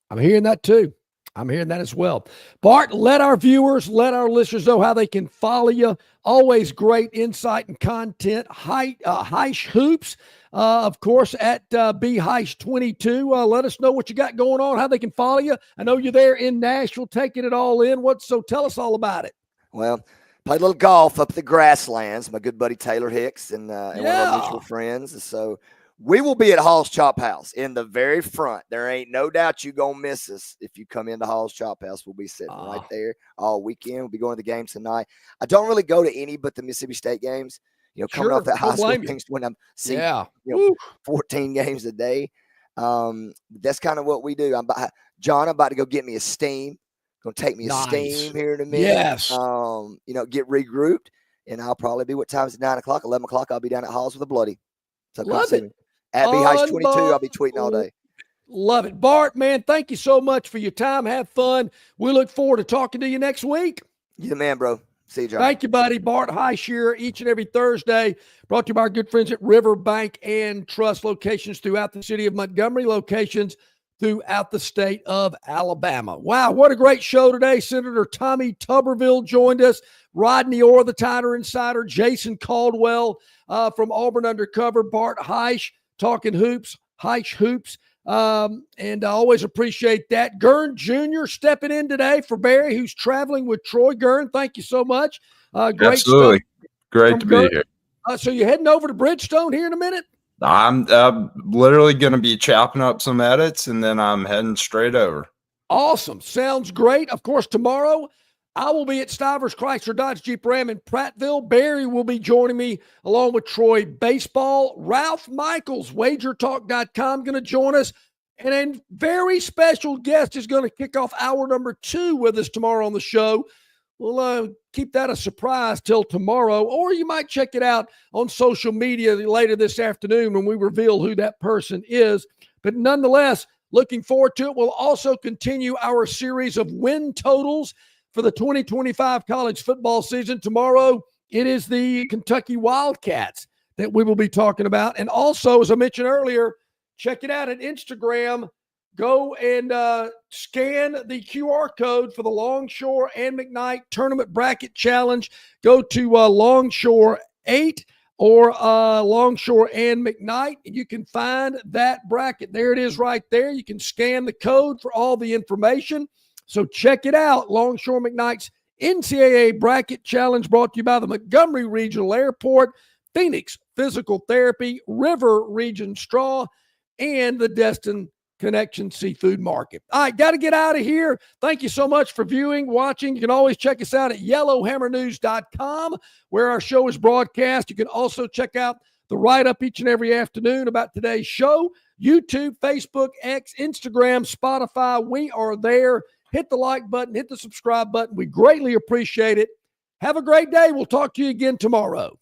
I'm hearing that too. I'm hearing that as well. Bart, let our viewers, let our listeners know how they can follow you. Always great insight and content. Hyche Hoops, of course, at Heish22. Let us know what you got going on, how they can follow you. I know you're there in Nashville taking it all in. So tell us all about it. Well, played a little golf up at the Grasslands. My good buddy Taylor Hicks and one of our mutual friends. And so we will be at Hall's Chop House in the very front. There ain't no doubt you're going to miss us if you come into Hall's Chop House. We'll be sitting right there all weekend. We'll be going to the games tonight. I don't really go to any but the Mississippi State games. Coming off that high school things when I'm seeing 14 games a day. That's kind of what we do. I'm about to go get me a steam. Going to take me a steam here in a minute. Yes. Get regrouped. And I'll probably be, what time is it? 9 o'clock, 11 o'clock. I'll be down at Hall's with a bloody. So love it. At Heish22, I'll be tweeting all day. Love it. Bart, man, thank you so much for your time. Have fun. We look forward to talking to you next week. You're the man, bro. See you, John. Thank you, buddy. Bart Heish here each and every Thursday. Brought to you by our good friends at Riverbank and Trust, locations throughout the city of Montgomery, locations throughout the state of Alabama. Wow, what a great show today. Senator Tommy Tuberville joined us. Rodney Orr, the TiderInsider. Jason Caldwell from Auburn Undercover. Bart Heish talking hoops. Heish Hoops. And I always appreciate that. Gurn Jr. stepping in today for Barry, who's traveling with Troy. Gurn, thank you so much. Great Absolutely. Stuff Great to Gurn. be here. So you're heading over to Bridgestone here in a minute? I'm literally going to be chopping up some edits, and then I'm heading straight over. Awesome. Sounds great. Of course, tomorrow I will be at Stivers Chrysler Dodge Jeep Ram in Prattville. Barry will be joining me along with Troy Baseball. Ralph Michaels, WagerTalk.com, going to join us. And a very special guest is going to kick off hour number 2 with us tomorrow on the show. We'll keep that a surprise till tomorrow, or you might check it out on social media later this afternoon when we reveal who that person is. But nonetheless, looking forward to it. We'll also continue our series of win totals for the 2025 college football season. Tomorrow, it is the Kentucky Wildcats that we will be talking about. And also, as I mentioned earlier, check it out at Instagram. Go and scan the QR code for the Longshore and McKnight Tournament Bracket Challenge. Go to Longshore 8 or Longshore and McKnight. You can find that bracket. There it is right there. You can scan the code for all the information. So check it out. Longshore McKnight's NCAA Bracket Challenge, brought to you by the Montgomery Regional Airport, Phoenix Physical Therapy, River Region Straw, and the Destin Connection Seafood Market. All right, got to get out of here. Thank you so much for viewing, watching. You can always check us out at yellowhammernews.com, where our show is broadcast. You can also check out the write-up each and every afternoon about today's show. YouTube, Facebook, X, Instagram, Spotify. We are there. Hit the like button, hit the subscribe button. We greatly appreciate it. Have a great day. We'll talk to you again tomorrow.